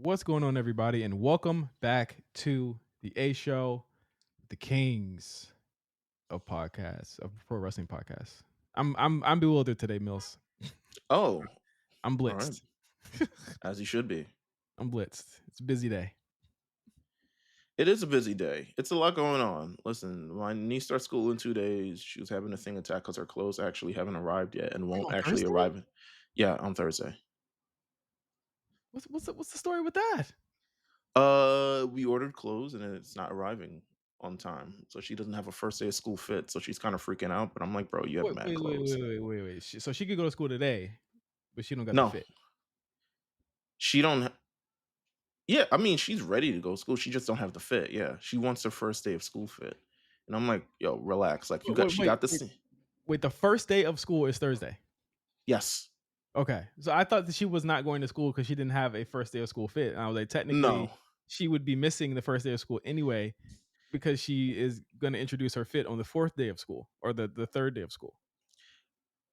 What's going on, everybody, and welcome back to the A Show, the Kings of podcasts, of pro wrestling podcasts. I'm bewildered today, Mills. Oh, I'm all right. blitzed. As you should be. I'm blitzed. It's a busy day. It is a busy day. It's a lot going on. Listen, my niece starts school in 2 days. She was having a thing attack because her clothes actually haven't arrived yet and Wait, won't on actually Thursday? arrive. Yeah, on Thursday. What's the story with that? We ordered clothes and it's not arriving on time. So she doesn't have a first day of school fit. So she's kind of freaking out. But I'm like, bro, you have Wait, mad wait, wait, clothes. wait, wait, wait, wait. So she could go to school today, but she don't got the No, fit. she don't. Yeah, I mean, she's ready to go to school. She just don't have the fit. Yeah, she wants her first day of school fit. And I'm like, yo, relax. Like you Wait, got, wait, she wait, got wait. this. Wait, the first day of school is Thursday. Yes. Okay. So I thought that she was not going to school because she didn't have a first day of school fit. And I was like, technically, No. she would be missing the first day of school anyway because she is going to introduce her fit on the fourth day of school or the third day of school.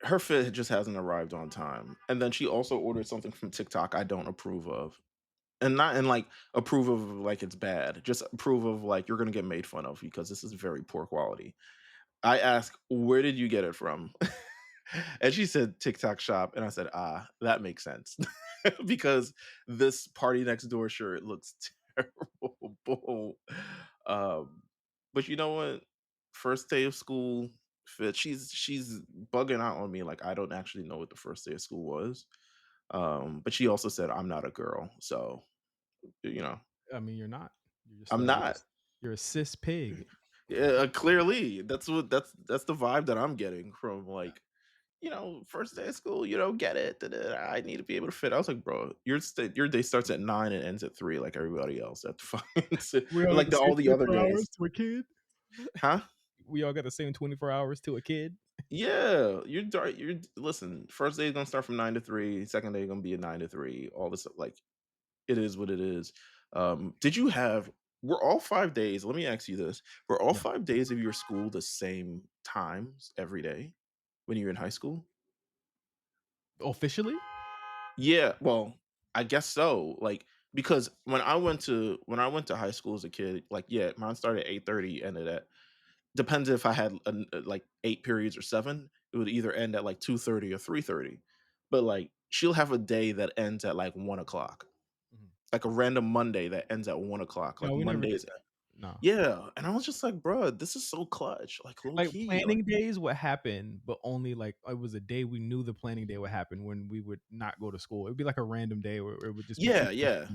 Her fit just hasn't arrived on time. And then she also ordered something from TikTok I don't approve of. And not in like approve of like it's bad, just approve of like you're gonna get made fun of because this is very poor quality. I asked, where did you get it from? And she said TikTok shop. And I said, that makes sense. Because this party next door shirt looks terrible. Um, but you know what? First day of school fit. She's bugging out on me like I don't actually know what the first day of school was. But she also said I'm not a girl, so you know I mean, you're not. You're just I'm not. you're a cis pig. Yeah, clearly that's the vibe that I'm getting from like first day of school, get it. Da, da, da, I need to be able to fit. I was like, bro, your day starts at 9 and ends at 3, like everybody else. That's fine. We all got Like the same all the other 24 days, hours to a kid. huh? We all got the same 24 hours to a kid. Yeah, you're listen. First day is gonna start from 9 to 3. Second day gonna be a 9 to 3. All this like it is what it is. Did you have? Were all 5 days? Let me ask you this: were all Yeah. 5 days of your school the same times every day when you were in high school? Officially? Yeah, well, I guess so. Like because when I went to high school as a kid, like yeah, mine started at 8:30, ended at depends if I had like 8 periods or seven. It would either end at like 2:30 or 3:30. But like she'll have a day that ends at like 1 o'clock, Mhm. like a random Monday that ends at 1 o'clock. No, Like we never did Mondays, that. No. yeah. And I was just like, bro, this is so clutch. Like low Like, key, like planning days would happen, but only, like, it was a day we knew the planning day would happen when we would not go to school. It'd be like a random day where it would just be yeah, teachers. yeah.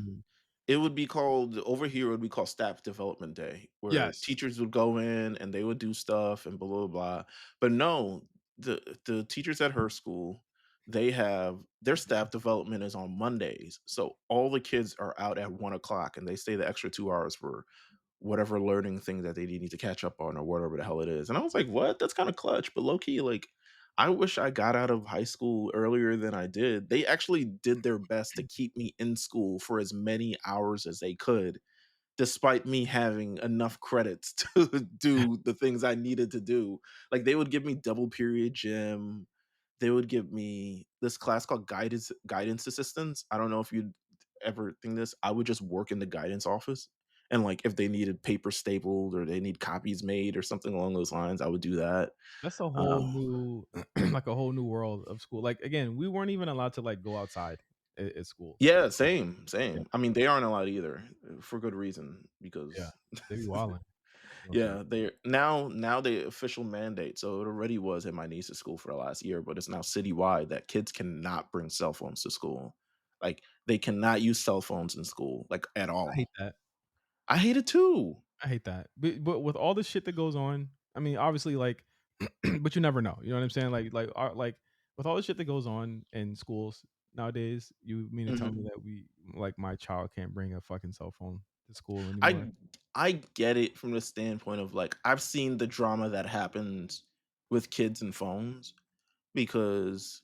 It would be called over here, it would be called staff development day, where Yes. teachers would go in and they would do stuff and blah blah blah. But no, the teachers at her school, they have their staff development is on Mondays. So all the kids are out at 1 o'clock and they stay the extra 2 hours for whatever learning thing that they need to catch up on or whatever the hell it is. And I was like, what? That's kind of clutch. But low key, like I wish I got out of high school earlier than I did. They actually did their best to keep me in school for as many hours as they could, despite me having enough credits to do the things I needed to do. Like they would give me double period gym. They would give me this class called guidance assistance. I don't know if you'd ever think this. I would just work in the guidance office. And like if they needed paper stapled or they need copies made or something along those lines, I would do that. That's a whole Um, new like, a whole new world of school. Like, again, we weren't even allowed to, like, go outside at school. Yeah, same, Yeah, same. I mean, they aren't allowed either, for good reason yeah. because They be wildin'. Okay. yeah, they're now they official mandate. So it already was at my niece's school for the last year, but it's now citywide that kids cannot bring cell phones to school. Like they cannot use cell phones in school, like at I hate all. that. I hate it too. I hate that. But with all the shit that goes on, I mean, obviously, like, but you never know. You know what I'm saying? Like with all the shit that goes on in schools nowadays, you mean to tell me Mhm. that like, my child can't bring a fucking cell phone to school anymore? I I get it from the standpoint of like I've seen the drama that happens with kids and phones because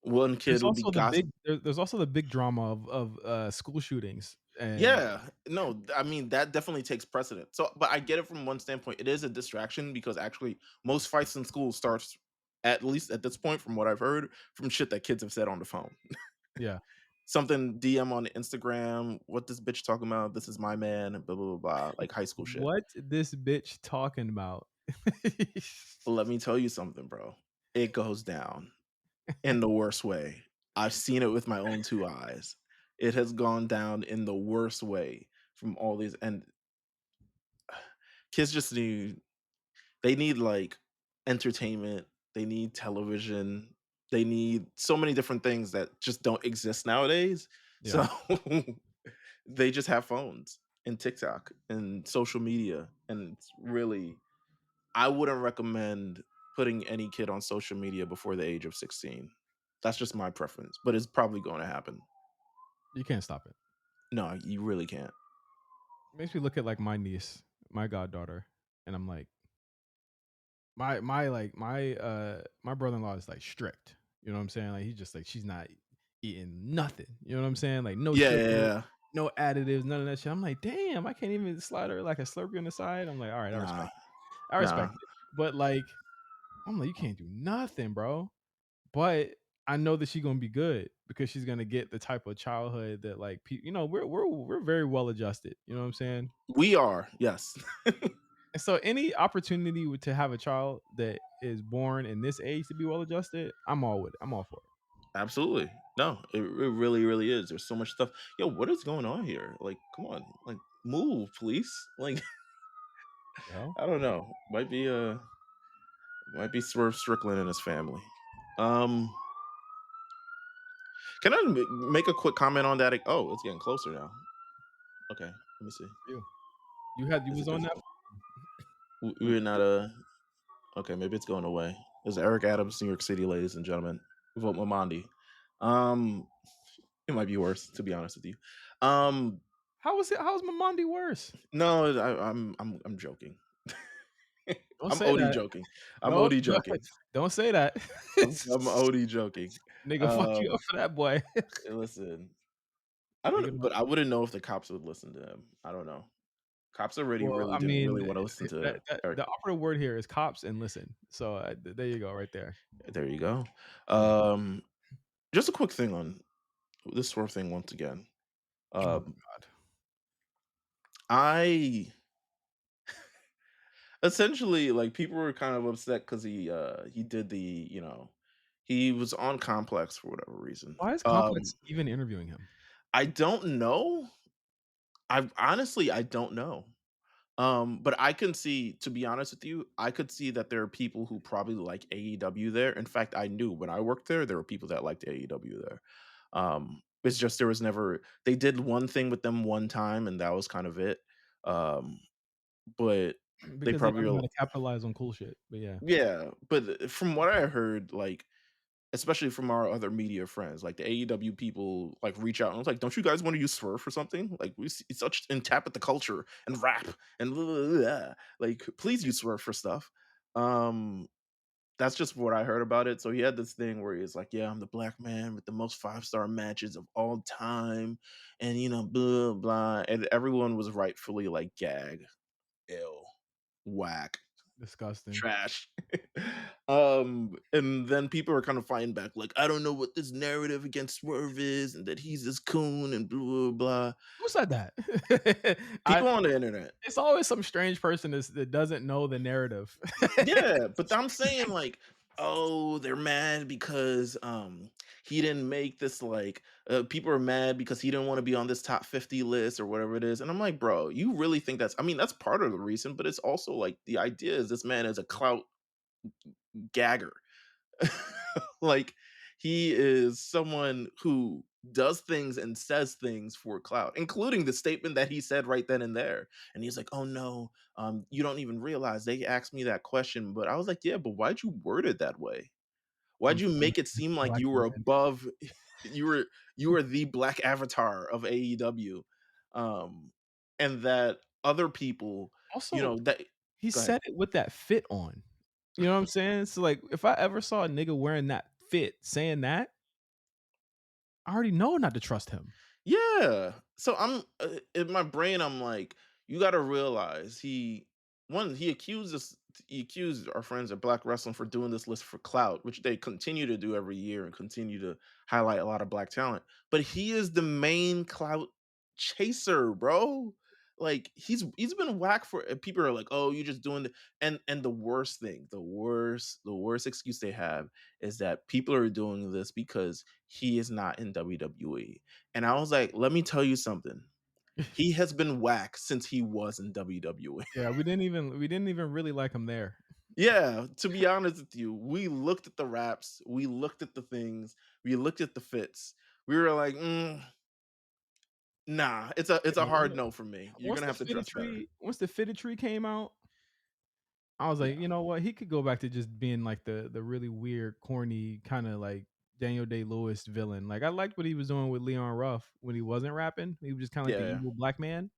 one kid There's would be also the gossip. there's also the big drama of school shootings and Yeah, no, I mean that definitely takes precedent. So, but I get it from one standpoint. It is a distraction because actually most fights in school starts at least at this point, from what I've heard, from shit that kids have said on the phone. yeah. something DM on Instagram, "What this bitch talking about? This is my man," blah, blah, blah, blah, like high school shit. What this bitch talking about? Let me tell you something, bro. It goes down in the worst way. I've seen it with my own 2 eyes. It has gone down in the worst way from all these, and kids just need they need, like, entertainment, they need television, they need so many different things that just don't exist nowadays. Yeah, So, they just have phones and TikTok and social media, and it's really I wouldn't recommend putting any kid on social media before the age of 16. That's just my preference, but it's probably gonna happen. you can't stop it. No, you really can't. Makes me look at, like, my niece, my goddaughter, and I'm like, my brother-in-law is, like, strict, you know what I'm saying? Like, he's just like, she's not eating nothing, you know what I'm saying? Like, no Yeah, yeah, sugar, yeah. no additives, none of that shit. I'm like, "Damn, I can't even slide her, like, a Slurpee on the side?" I'm like, "Alright, I Nah, respect it. I nah. respect it." But, like, I'm like, "You can't do nothing, bro." But I know that she's gonna be good because she's gonna get the type of childhood that, like, we're very well adjusted, you know what I'm saying? We are, yes. And so any opportunity to have a child that is born in this age to be well adjusted, I'm all with it. I'm all for it. Absolutely. No, it really, really is. There's so much stuff. Yo, what is going on here? Like, come on, like, move, please. Like, The hell? I don't know. Might be Swerve Strickland and his family. Um, can I make a quick comment on that? Oh, it's getting closer now. Okay, let me see. You. You Is was it on good? that when We're not okay, maybe it's going away. It's Eric Adams, New York City, ladies and gentlemen. Vote Mamandi. Um, it might be worse, to be honest with you. Um, how is Mamandi worse? no, I'm joking. Don't I'm say OD that. joking. I'm No, OD no, joking. don't say that. I'm OD joking. Nigga, fuck you up Um, for that boy. listen, I Nigga, don't, but I wouldn't know if the cops would listen to him. I don't know. Cops already well, really I didn't mean, really want to listen to that Eric. the operative word here is cops and listen. So, there you go right there. There you go. Yeah. Um, just a quick thing on this sort of thing once again. Oh Um, god. I essentially like people were kind of upset because he did he was on Complex for whatever reason. Why is Complex even interviewing him? I don't know. I don't know. But I can see, to be honest with you, I could see that there are people who probably like AEW there. In fact, I knew when I worked there were people that liked AEW there. It's just there was never they did one thing with them one time and that was kind of it. Um, but they Because they probably don't know how to capitalize on cool shit. But yeah. yeah, but from what I heard, like especially from our other media friends, like the AEW people, like reach out and it's like, "Don't you guys want to use Swerve for something? Like we see such and tap at the culture and rap and blah, blah, blah. Like please use Swerve for stuff." Um, that's just what I heard about it. So he had this thing where he's like, "Yeah, I'm the black man with the most 5-star matches of all time," and blah blah, and everyone was rightfully like, "Gag, ill, whack." Disgusting. Trash. And then people are kind of fighting back, like, I don't know what this narrative against Swerve is, and that he's this coon and blah blah blah. Who said that? I People on the internet. It's always some strange person that doesn't know the narrative. Yeah, but I'm saying like, oh, they're mad because he didn't make this like people are mad because he didn't want to be on this top 50 list or whatever it is. And I'm like, bro, you really think that's I mean, that's part of the reason, but it's also like the idea is this man is a clout gagger. Like he is someone who does things and says things for clout, including the statement that he said right then and there. And he's like, "Oh no, you don't even realize they asked me that question." But I was like, "Yeah, but why'd you word it that way? Why'd I'm you saying make it seem like black you were man. above? You were the black avatar of AEW, um, and that other people, Also, that." he Go ahead. said it with that fit on. You know what I'm saying? So, like, if I ever saw a nigga wearing that fit saying that, I already know not to trust him. Yeah. So I'm in my brain. I'm like, you got to realize he accuses he accused our friends at Black Wrestling for doing this list for clout, which they continue to do every year and continue to highlight a lot of black talent. But he is the main clout chaser, bro. Like he's been whacked for and people are like, "Oh, you're just doing the," and the worst thing, the worst excuse they have is that people are doing this because he is not in WWE. And I was like, "Let me tell you something. He has been whacked since he was in WWE." Yeah, we didn't even really like him there. Yeah, to be honest with you, we looked at the raps, we looked at the things, we looked at the fits. We were like, nah, it's a Yeah, hard no for me. You're once gonna have to dress better. the fitted tree came out, I was like, Yeah, you know what? He could go back to just being like the really weird, corny, kind of like Daniel Day Lewis villain. Like I liked what he was doing with Leon Ruff when he wasn't rapping. He was just kind of like the yeah, evil black man.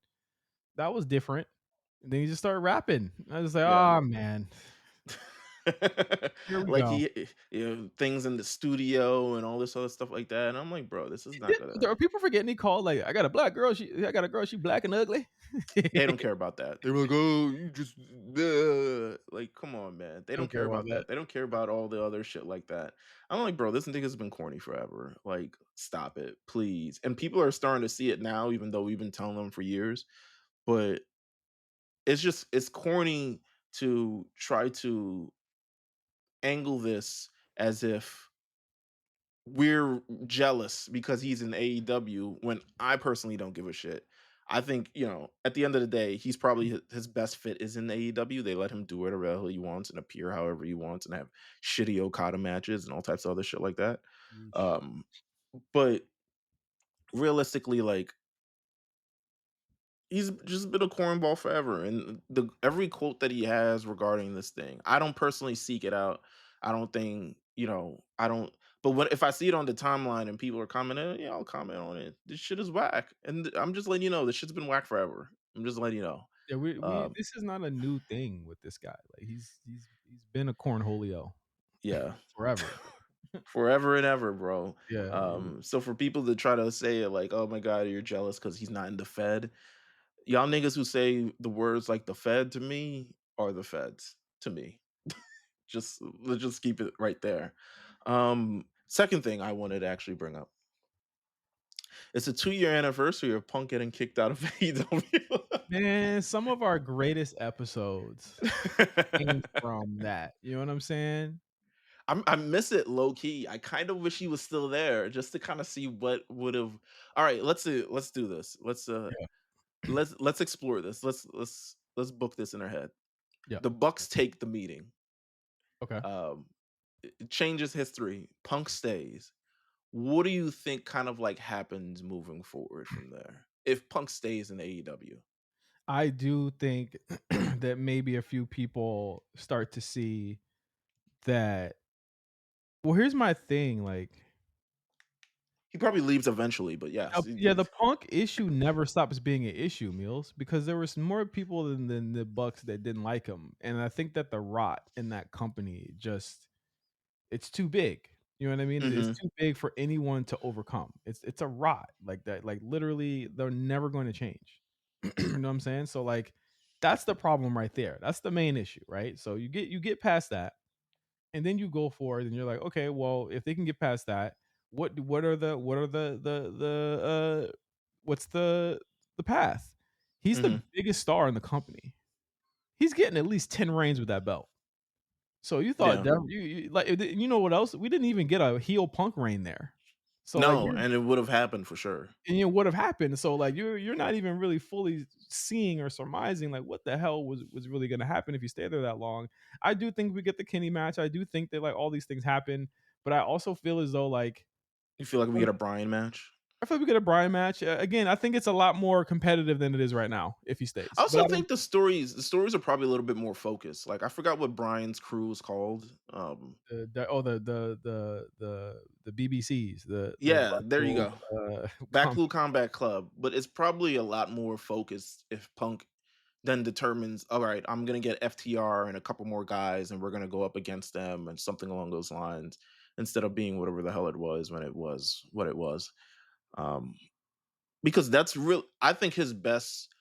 That was different. And then he just started rapping. I was like, yeah. oh man, here we Like go. things in the studio and all this other stuff like that. And I'm like, bro, this is not gonna. Are people forgetting he called like I got a black girl? I got a girl. She black and ugly. They don't They care about that. They were like, "Oh, you just like, come on, man." They don't don't care care about about that. that. They don't care about all the other shit like that. I'm like, "Bro, this nigga's been corny forever. Like, stop it, please." And people are starting to see it now, even though we've been telling them for years. But it's corny to try to angle this as if we're jealous because he's in AEW when I personally don't give a shit. I think, at the end of the day, he's probably his best fit is in AEW. They let him do whatever the hell he wants and appear however he wants and have shitty Okada matches and all types of other shit like that. Yeesh. Um, but realistically, like he's just been a cornball forever, and the every quote that he has regarding this thing, I don't personally seek it out. I don't think, I don't. But what if I see it on the timeline and people are commenting? Yeah, I'll comment on it. This shit is whack, and I'm just letting you know this shit's been whack forever. I'm just letting you know. Yeah, we Um, this is not a new thing with this guy. Like he's been a cornholio yeah, forever. forever and ever, bro. Yeah, So for people to try to say it like, "Oh my god, you're jealous because he's not in the Fed," y'all niggas who say the words like the Fed to me are the Feds to me. Just let's just keep it right there. Second thing I wanted to actually bring up. It's a 2-year anniversary of Punk getting kicked out of AEW. man, some of our greatest episodes came from that. You know what I'm saying? I miss it low key. I kind of wish he was still there just to kind of see what would have. All right, let's do this. Yeah. Let's explore this. Let's book this in our head. Yeah. The Bucks take the meeting. Okay. Um, it changes history. Punk stays. What do you think kind of like happens moving forward from there? If Punk stays in AEW. I do think that maybe a few people start to see that. Well, here's my thing. Like, He probably leaves eventually, but yes. yeah, the Punk issue never stops being an issue, Meals, because there was more people than the Bucks that didn't like him, and I think that the rot in that company just it's too big. You know what I mean? It's Mhm, too big for anyone to overcome. It's a rot like that. Like literally, they're never going to change. You know what I'm saying? So like, that's the problem right there. That's the main issue, right? So you get past that, and then you go forward, and you're like, okay, well, if they can get past that, what are what's the path? He's the mhm. biggest star in the company. He's getting at least 10 reigns with that belt. So you thought Yeah. that you like you know what else? We didn't even get a heel Punk reign there. So like No, and it would have happened for sure. and you know what have happened. So like you're not even really fully seeing or surmising like what the hell was really going to happen if you stay there that long. I do think we get the Kenny match. I do think that like all these things happen, but I also feel as though like You feel like we when get a Bryan match? I feel like we get a Bryan match. Again, I think it's a lot more competitive than it is right now if he I stays. But also I don't think the stories are probably a little bit more focused. Like I forgot what Bryan's crew is called. the BBCs, the Yeah, there you Blackpool go. com Backpool Combat Club, but it's probably a lot more focused if Punk then determines, all right, I'm gonna get FTR and a couple more guys, and we're gonna go up against them and something along those lines, instead of being whatever the hell it was when it was what it was. Um, because that's real. I think his best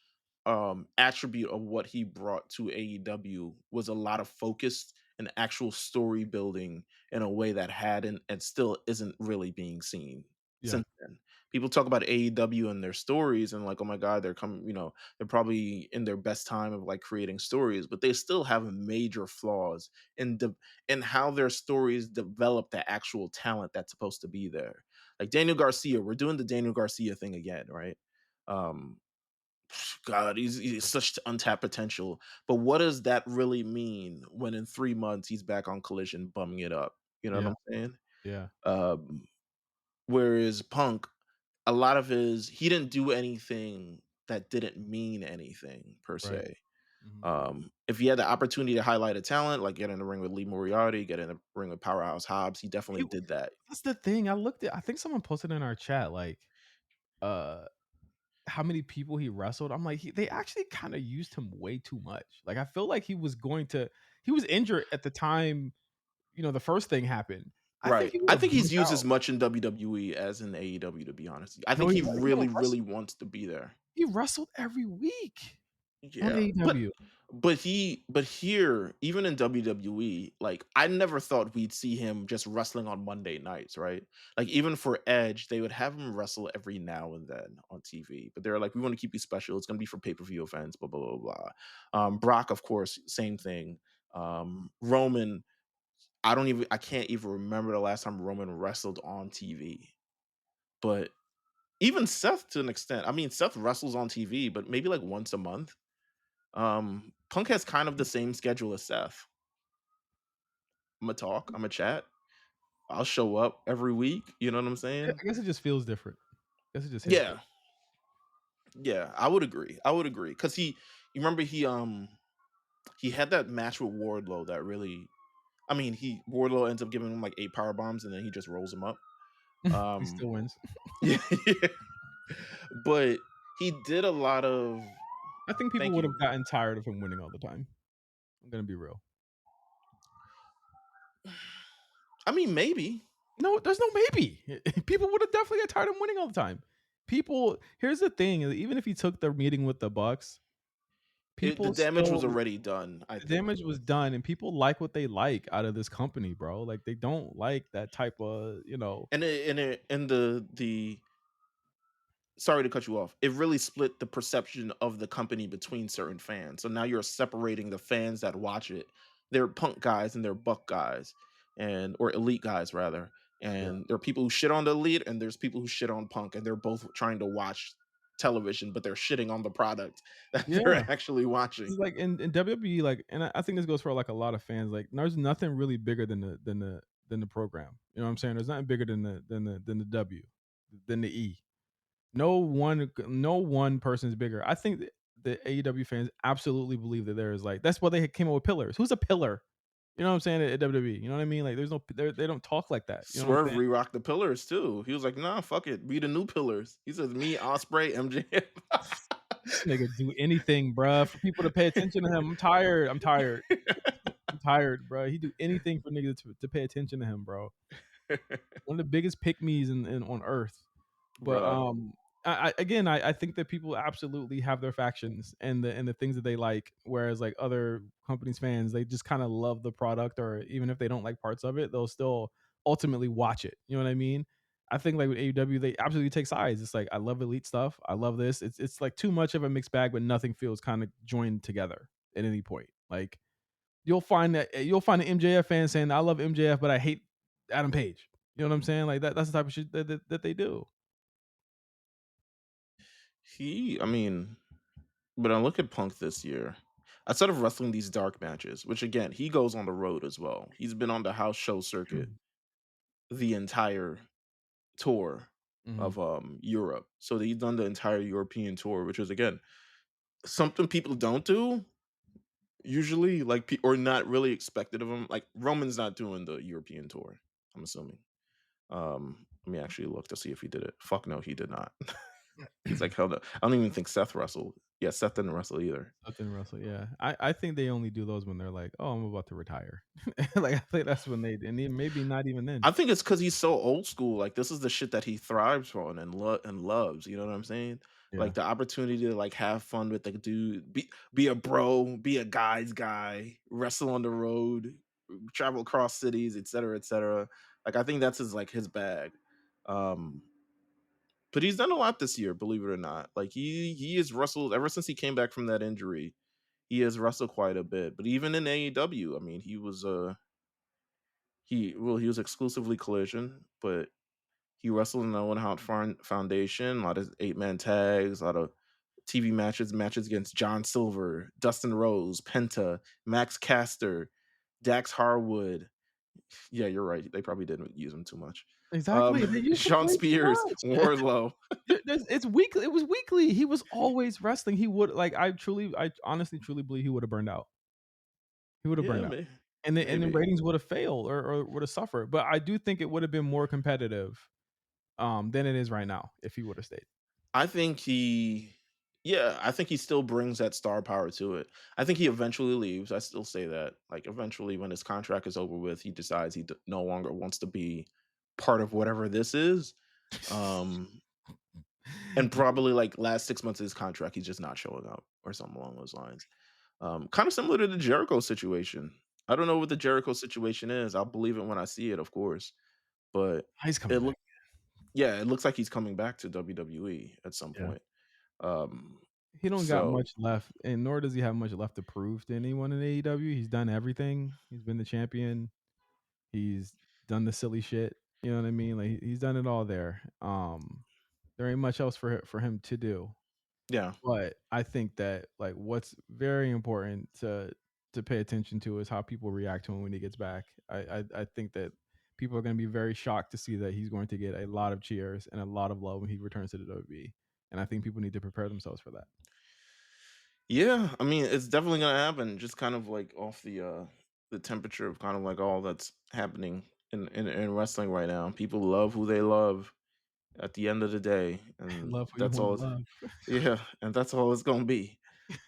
attribute of what he brought to AEW was a lot of focus and actual story building in a way that hadn't and still isn't really being seen Yeah. since then. People talk about AEW and their stories and like, oh my god, they're coming, they're probably in their best time of like creating stories, but they still have major flaws in how their stories develop the actual talent that's supposed to be there. Like Daniel Garcia, we're doing the Daniel Garcia thing again, right? Um, God, he's such untapped potential. But what does that really mean when in 3 months he's back on Collision bumming it up? You know what Yeah. I'm saying? Yeah. Um, Whereas Punk, a lot of his he didn't do anything that didn't mean anything per Right. se. Mhm. If he had the opportunity to highlight a talent, like get in the ring with Lee Moriarty, get in the ring with Powerhouse Hobbs, he definitely He did that. That's the thing. I think someone posted in our chat, like, uh, how many people he wrestled. I'm like, they actually kinda used him way too much. Like, I feel like he was injured at the time, the first thing happened. I think Right. he would I have think he's burnt used out. as much in WWE as in AEW, to be honest. I No, think he he really, don't really wrestle wants to be there. he wrestled every week on Yeah, AEW. but here, even in WWE, like I never thought we'd see him just wrestling on Monday nights, right? Like even for Edge, they would have him wrestle every now and then on TV, but they're like, we want to keep you special. It's gonna be for pay-per-view events, blah blah blah blah. Brock, of course, same thing. Roman, I can't even remember the last time Roman wrestled on TV. But even Seth to an extent. I mean, Seth wrestles on TV, but maybe like once a month. Punk has kind of the same schedule as Seth. Imma talk, Imma chat, I'll show up every week, you know what I'm Yeah, saying? I guess it just feels different. I guess it just hits Yeah, different. yeah, I would agree, 'cause you remember he had that match with Wardlow that really I mean, he Wardlow ends up giving him, like, 8 power bombs, and then he just rolls him up. He Um, still wins. yeah, but he did a lot of I think people thank would have you. gotten tired of him winning all the time. I'm gonna be real. I mean, maybe. No, there's no maybe. People would have definitely got tired of him winning all the time. People Here's the thing, even if he took the meeting with the Bucks, The people damage was still already done, I the think. damage was done, and people like what they like out of this company, bro. Like, they don't like that type of, And the sorry to cut you off. It really split the perception of the company between certain fans. So now you're separating the fans that watch it. They're punk guys and they're buck guys and or elite guys rather. Yeah. And there are people who shit on the elite and there's people who shit on punk and they're both trying to watch television, but they're shitting on the product that Yeah. they're actually watching. It's like in WWE, like, and I think this goes for like a lot of fans. Like, there's nothing really bigger than the program. You know what I'm saying? There's nothing bigger than the W, than the E. No one person is bigger. I think that the AEW fans absolutely believe that there is, like, that's why they came up with pillars. Who's a pillar? You know what I'm saying, at WWE? You know what I mean? Like, there's no, they don't talk like that. You know what I'm Swerve saying? re-rocked the pillars too. He was like, nah, fuck it. Be the new pillars. He says me, Osprey, MJF. This nigga do anything, bruh, for people to pay attention to him. I'm tired. I'm tired. I'm tired, bro. He do anything for niggas to pay attention to him, bro. One of the biggest pick me's in on earth. But Bruh. I think that people absolutely have their factions and the things that they like, whereas like other companies fans, they just kind of love the product, or even if they don't like parts of it, they'll still ultimately watch it. You know what I mean? I think like with AEW, they absolutely take sides. It's like, I love elite stuff. I love this. It's like too much of a mixed bag, but nothing feels kind of joined together at any point. Like, you'll find an MJF fan saying, "I love MJF, but I hate Adam Page." You know what I'm saying? Like, that's the type of shit that they do. I mean, but I look at Punk this year. Outside of wrestling these dark matches, which again, he goes on the road as well. He's been on the house show circuit the entire tour Mhm. of Europe. So he's done the entire European tour, which is again something people don't do usually, like or not really expected of him. Like Roman's not doing the European tour, I'm assuming. Let me actually look to see if he did it. Fuck no, he did not. He's like, hell no. I don't even think Seth wrestled. Yeah, Seth didn't wrestle either. Nothing Russell, yeah. I think they only do those when they're like, "Oh, I'm about to retire." Like, I think that's when they, and then maybe not even then. I think it's because he's so old school. Like this is the shit that he thrives on and loves. You know what I'm saying? Yeah. Like the opportunity to like have fun with the dude, be a bro, be a guy's guy, wrestle on the road, travel across cities, etc., etc. Like I think that's his bag. Um, but he's done a lot this year, believe it or not. Like he has wrestled ever since he came back from that injury. He has wrestled quite a bit. But even in AEW, I mean, he was exclusively Collision, but he wrestled in the Owen Hart Foundation, a lot of 8-man tags, a lot of TV matches against John Silver, Dustin Rose, Penta, Max Caster, Dax Harwood. Yeah, you're right. They probably didn't use him too much. Exactly. They used him Sean way too Spears, much. Wardlow. It's weekly. It was weekly. He was always wrestling. He would like. I honestly, truly believe he would have burned out. He would have Yeah, burned out, and the maybe. ratings would have failed or would have suffered. But I do think it would have been more competitive, than it is right now if he would have stayed. I think he yeah, I think he still brings that star power to it. I think he eventually leaves. I still say that. Like eventually when his contract is over with, he decides no longer wants to be part of whatever this is. Um and probably like last 6 months of his contract he's just not showing up or something along those lines. Kind of similar to the Jericho situation. I don't know what the Jericho situation is. I'll believe it when I see it, of course, but He's coming it back. look yeah, it looks like he's coming back to WWE at some Yeah. point. Um, He don't got so much left, and nor does he have much left to prove to anyone in AEW. He's done everything. He's been the champion. He's done the silly shit. You know what I mean? Like he's done it all there. There ain't much else for him to do. yeah, But I think that like what's very important to pay attention to is how people react to him when he gets back. I think that people are going to be very shocked to see that he's going to get a lot of cheers and a lot of love when he returns to the WWE. And I think people need to prepare themselves for that. yeah. I mean, it's definitely gonna happen. Just kind of like off the temperature of kind of like all that's happening in wrestling right now. People love who they love at the end of the day, and Love who you that's want all. to love. Yeah, and that's all it's gonna be.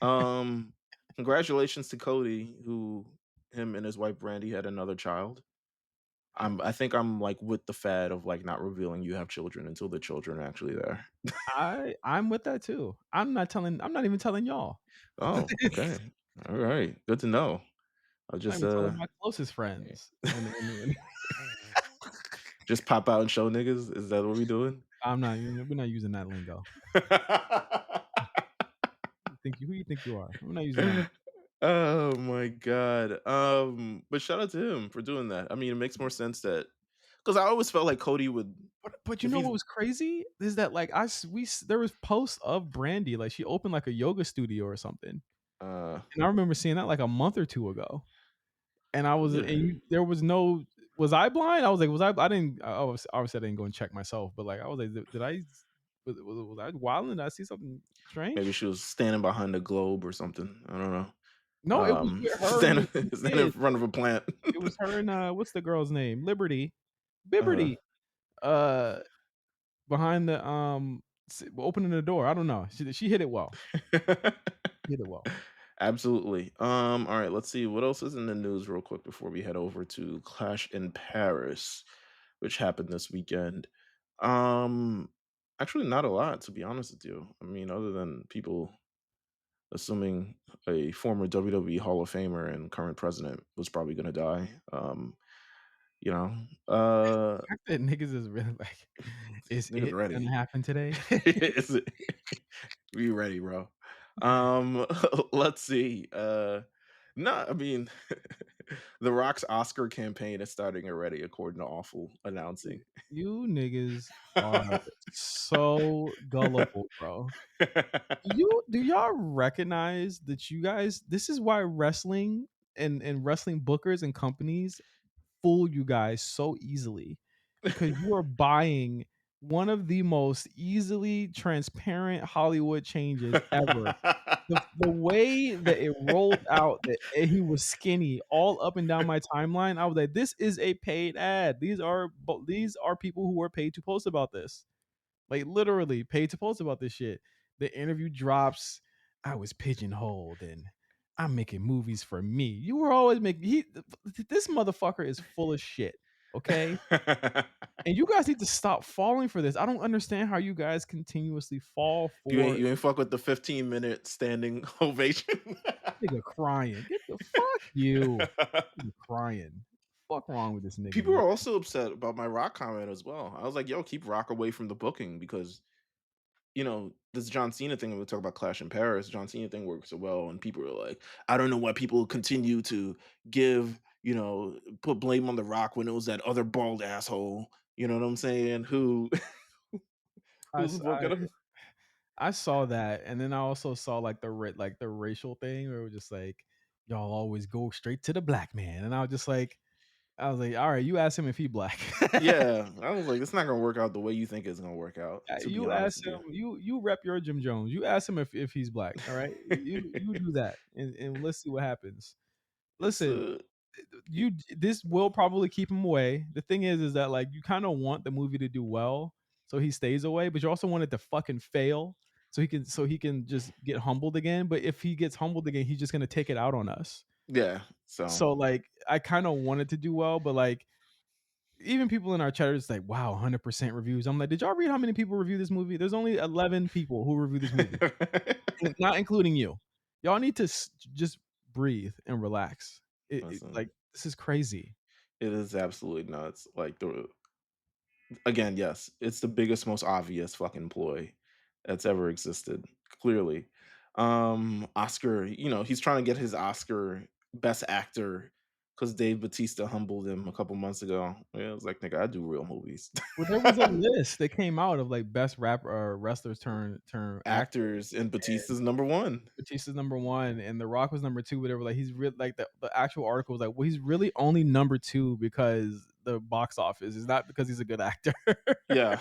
Um, Congratulations to Cody, who him and his wife Brandy had another child. I think I'm like with the fad of like not revealing you have children until the children are actually there. I'm with that too. I'm not even telling y'all. Oh, okay. All right. Good to know. I'll I'm not just even telling my closest friends. And just pop out and show niggas. Is that what we doing? we're not using that lingo. Who you think you are? We're not using that. Oh my god. But shout out to him for doing that. I mean, it makes more sense that because I always felt like Cody would But you if know he's what was crazy is that like there was posts of Brandy like she opened like a yoga studio or something, uh and I remember seeing that like a month or two ago, and yeah, there was no was I blind? I was like was I didn't I was obviously I didn't go and check myself, but like I was like did I was I wilding? Did I see something maybe strange? she was standing behind the globe or something. I don't know. No, it was with her and Standing the standing in kid. front of a plant. It was her and what's the girl's name? uh Liberty. Uh, behind the opening the door. I don't know. She hit it well. Hit it well. Absolutely. All right, let's see what else is in the news real quick before we head over to Clash in Paris, which happened this weekend. Um, Actually not a lot to be honest with you. I mean, other than people assuming a former WWE Hall of Famer and current president was probably going to die. You know, uh The fact that niggas is really like, is niggas it ready. gonna happen today? Is it- Be ready, bro. Let's see. No, I mean, The Rock's Oscar campaign is starting already, according to Awful announcing. You niggas are so gullible, bro. Do y'all recognize that you guys this is why wrestling and wrestling bookers and companies fool you guys so easily because you are buying one of the most easily transparent Hollywood changes ever. The way that it rolled out that he was skinny all up and down my timeline, I was like, "This is a paid ad. These are people who were paid to post about this, like literally paid to post about this shit." The interview drops. I was pigeonholed, and I'm making movies for me. You were always making. This motherfucker is full of shit. okay? And you guys need to stop falling for this. I don't understand how you guys continuously fall for You ain't fuck with the 15-minute standing ovation? nigga crying. Get the fuck you. Nigga crying. Fuck wrong with this nigga, People man. are also upset about my Rock comment as well. I was like, "Yo, keep Rock away from the booking because, this John Cena thing, we talk about Clash in Paris, John Cena thing works so well, and people are like, I don't know why people continue to give, put blame on The Rock when it was that other bald asshole, you know what I'm saying, who I who's s booking him." I saw that, and then I also saw, like, the racial thing where it was just like, "Y'all always go straight to the black man," and I was like, "Alright, you ask him if he black." Yeah, I was like, "It's not gonna work out the way you think it's gonna work out," to be You honest ask with you. him you rep your Jim Jones. You ask him if he's black, alright? You do that, and let's see what happens. It's, Listen, this will probably keep him away. The thing is that, like, you kinda want the movie to do well, so he stays away, but you also want it to fucking fail so he can just get humbled again, but if he gets humbled again, he's just gonna take it out on us. yeah, so So, like, I kinda want it to do well, but, like, even people in our chat are just like, "Wow, 100% reviews." I'm like, "Did y'all read how many people review this movie? There's only 11 people who review this movie, and not including you. Y'all need to just breathe and relax." Listen, Like, this is crazy. it is absolutely nuts, like, again, yes, it's the biggest, most obvious fucking ploy that's ever existed, clearly. Oscar, he's trying to get his Oscar Best Actor because Dave Batista humbled him a couple months ago. Yeah, it was like, "Nigga, I do real movies." Well, there was a list that came out of, like, best rap or wrestlers turn actors, Actors, and and Batista's number 1. Batista's number 1, and The Rock was number 2, but they were like, he's real like, the actual article was like, "Well, he's really only number 2 because the box office, is not because he's a good actor." Yeah.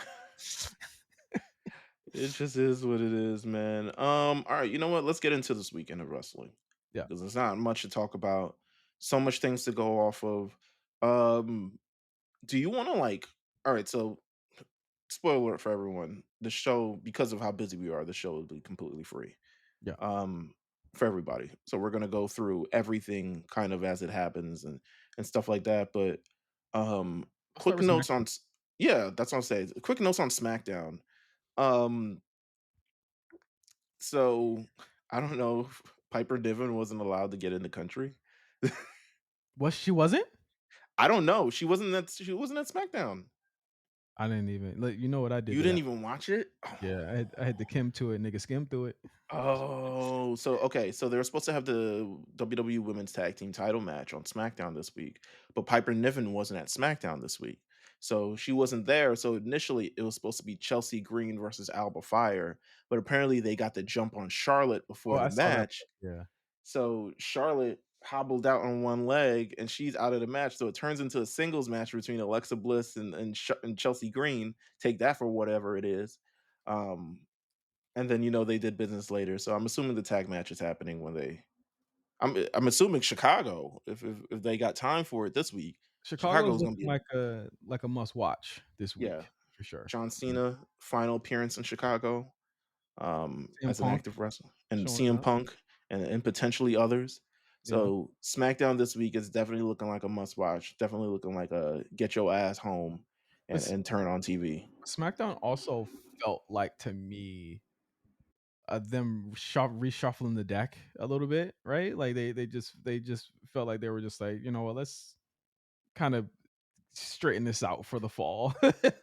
It just is what it is, man. Alright, you know what? Let's get into this weekend of wrestling, Yeah, because there's not much to talk about, so much things to go off of. Um, do you wanna, like alright, so spoiler alert for everyone, the show, because of how busy we are, the show will be completely free, yeah. um, for everybody. So we're gonna go through everything kind of as it happens and stuff like that, but, Let's start quick with notes SmackDown. on s yeah, that's what I'm saying. Quick notes on SmackDown. Um, so I don't know if Piper Niven wasn't allowed to get in the country. What, she wasn't? I don't know. She wasn't at SmackDown. I didn't even like, you know what I did You to didn't that? even watch it? Yeah, I had to Kim to it, nigga skim through it. Oh, so okay, so they were supposed to have the WWE Women's Tag Team title match on SmackDown this week, but Piper Niven wasn't at SmackDown this week. So she wasn't there. So initially it was supposed to be Chelsea Green versus Alba Fire, but apparently they got the jump on Charlotte Oh, before the I saw that. match. Yeah. So Charlotte hobbled out on one leg and she's out of the match. So it turns into a singles match between Alexa Bliss and Chelsea Green. Take that for whatever it is. Um, and then they did business later. So I'm assuming the tag match is happening when they. I'm assuming Chicago if they got time for it this week. Chicago is Chicago's gonna looking be a like a must watch this yeah. week for sure. John Yeah. Cena final appearance in Chicago, CM as an Punk active wrestler, and showing CM up. Punk and potentially others. Yeah. So SmackDown this week is definitely looking like a must watch. Definitely looking like a get your ass home But and turn on TV. SmackDown also felt like to me, them reshuffling the deck a little bit, right? Like they just felt like they were just like, "You know what, let's kind of straighten this out for the fall.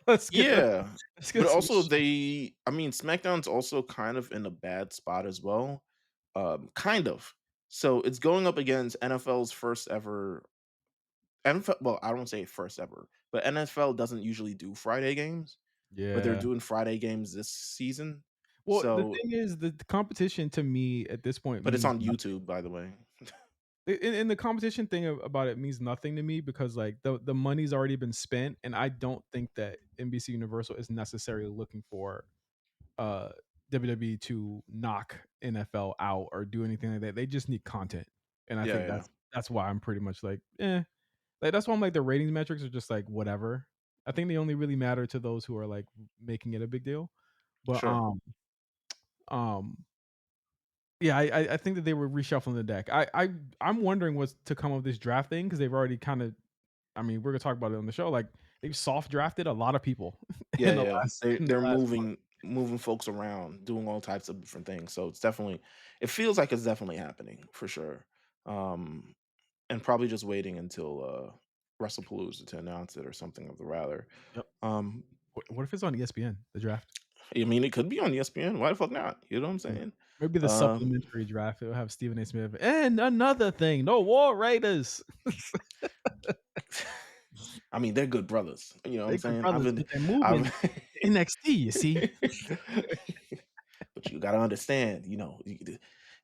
Let's get the Yeah, let's but get some also I mean, SmackDown's also kind of in a bad spot as well. Kind of. So it's going up against NFL's first ever NFL. Well, I don't say first ever, but NFL doesn't usually do Friday games, but they're Yeah. doing Friday games this season. Well, the So, thing is the competition to me at this point but it's means on nothing. YouTube, by the way. And the competition thing about it means nothing to me because, like, the money's already been spent, and I don't think that NBC Universal is necessarily looking for uh WWE to knock NFL out or do anything like that. They just need content. And I Yeah, think yeah, that's why I'm pretty much like, eh. Like, that's why I'm like, the ratings metrics are just like whatever. I think they only really matter to those who are like making it a big deal. But sure. um yeah, I think that they were reshuffling the deck. I'm wondering what's to come of this draft thing because they've already kind of I mean, we're gonna talk about it on the show. Like they've soft drafted a lot of people Yeah, in the yeah. last They in the they're last month. moving folks around, doing all types of different things. So it's definitely it feels like it's definitely happening for sure. Um, and probably just waiting until WrestlePalooza to announce it or something of the rather. Yep. Um, What if it's on ESPN, the draft? I mean, it could be on ESPN. Why the fuck not? You know what I'm Yeah. saying? Maybe the Uh, supplementary draft, it'll have Stephen A. Smith. And another thing, no War Raiders. I mean, they're good brothers. You know what I'm They good saying? brothers, but they're moving I've to NXT, you see? but you gotta understand,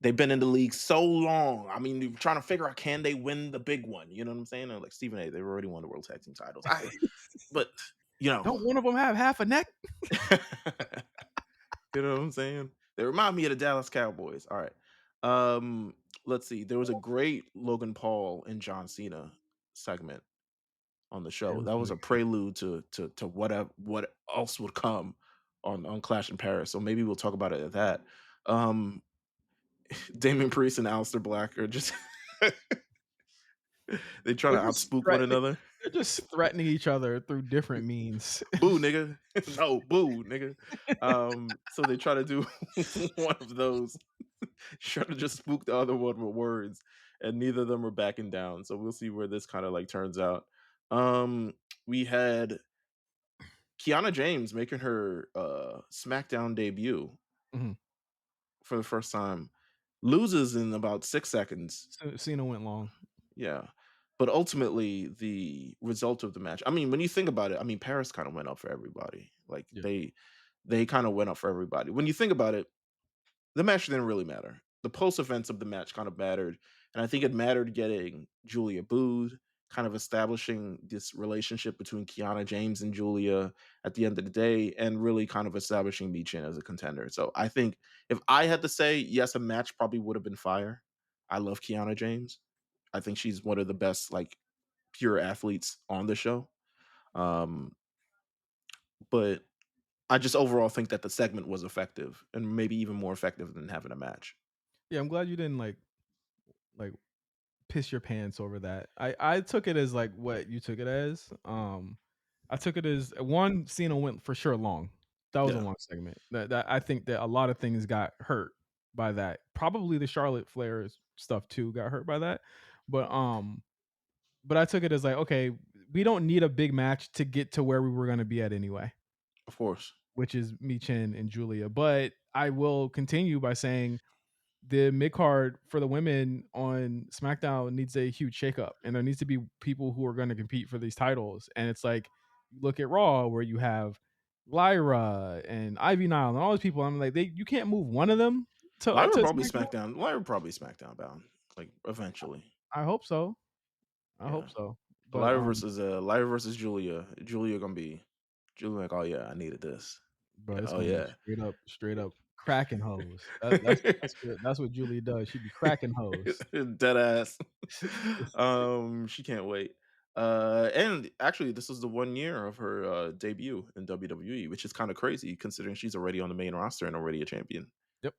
they've been in the league so long. I mean, you're trying to figure out can they win the big one? You know what I'm saying? Like Stephen A. They've already won the World Tag Team titles. But you know, Don't one of them have half a neck? you know what I'm saying? They remind me of the Dallas Cowboys. All right. Um, let's see. There was a great Logan Paul and John Cena segment on the It show. was That was really a good. prelude to what else would come on Clash in Paris. So maybe we'll talk about it at that. Um, Damon Priest and Aleister Black are just they trying They're to just outspook one threatening another. they're just threatening each other through different means. Boo, nigga. No, boo, nigga. So they try to do one of those, try to just spook the other one with words, and neither of them are backing down. So we'll see where this kind of like turns out. Um, we had Kiana James making her SmackDown debut Mhm. for the first time, loses in about 6 seconds. Cena went long. Yeah. But ultimately, the result of the match, I mean, when you think about it, I mean, Paris kind of went up for everybody. Like Yeah. they kind of went up for everybody. When you think about it, the match didn't really matter. The post events of the match kind of mattered, and I think it mattered getting Julia booed, kind of establishing this relationship between Kiana James and Julia at the end of the day, and really kind of establishing Michin as a contender. So I think if I had to say, yes, a match probably would have been fire. I love Kiana James. I think she's one of the best, like, pure athletes on the show. Um, but I just overall think that the segment was effective and maybe even more effective than having a match. Yeah, I'm glad you didn't, like, piss your pants over that. I took it as, like, what you took it as. I took it as, 1, Cena went for sure long. That was a Yeah, long segment. That I think that a lot of things got hurt by that. Probably the Charlotte Flair stuff too got hurt by that. But, but I took it as like, okay, we don't need a big match to get to where we were gonna be at anyway, of course. which is Michin and Julia. But I will continue by saying the mid card for the women on SmackDown needs a huge shakeup, and there needs to be people who are going to compete for these titles. And it's like, look at Raw where you have Lyra and Ivy Nile and all these people. I'm like, you can't move one of them to SmackDown. Lyra probably SmackDown bound, like, eventually. I hope so. I hope Yeah. so. But Lyra versus Julia. Julia like, "Oh, yeah, I needed this." bro, Yeah, it's oh, gonna be yeah. straight up cracking hoes. That's what Julie does. She be cracking hoes. Dead ass. She can't wait. And actually, this is the 1 year of her, debut in WWE, which is kinda crazy considering she's already on the main roster and already a champion. Yep.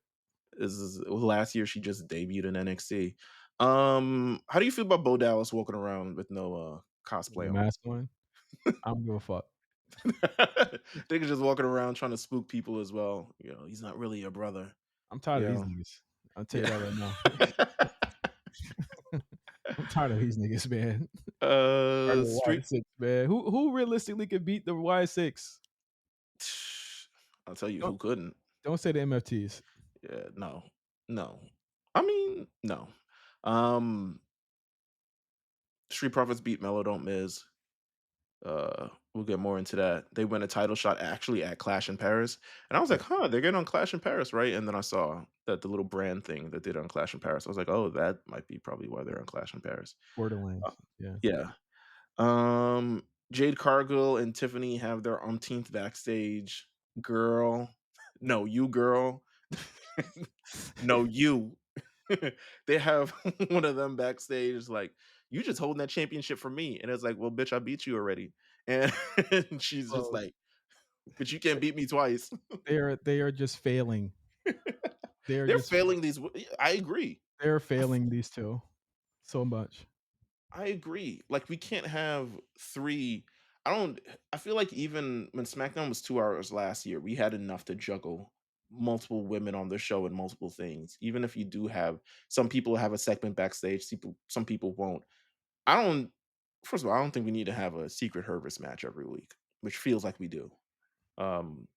This is last year she just debuted in NXT. How do you feel about Bo Dallas walking around with no, The cosplay on? mask one. I don't give a fuck. They can just walking around trying to spook people as well. He's not really your brother. I'm tired You of these know? niggas. I'll tell you Yeah. that right now. I'm tired of these niggas, man. Tired of the Street Y6, man. Who realistically could beat the Y6? I'll tell you Don't who couldn't. don't say the MFTs. Yeah, no. No. I mean, no. Um, Street Profits beat Mellow Don't Miz. We'll get more into that. They win a title shot actually at Clash in Paris. And I was like, Yep. huh, they're getting on Clash in Paris, right? And then I saw that the little brand thing that they did on Clash in Paris. I was like, oh, that might be probably why they're on Clash in Paris. Uh, Borderlands. Yeah. yeah. Jade Cargill and Tiffany have their umpteenth backstage. Girl. No, you girl. No, you. They have one of them backstage like, "You just holding that championship for me." And it's like, "Well, bitch, I beat you already." And and she's just Bro, like, "But you can't beat me twice." they are just failing. They are They're just failing these I agree. they're I f failing these 2 so much. I agree. Like we can't have 3. I don't I feel like even when SmackDown was 2 hours last year, we had enough to juggle multiple women on the show and multiple things. Even if you do have some people have a segment backstage, some people won't. I don't First of all, I don't think we need to have a Secret Harvest match every week, which feels like we do. Um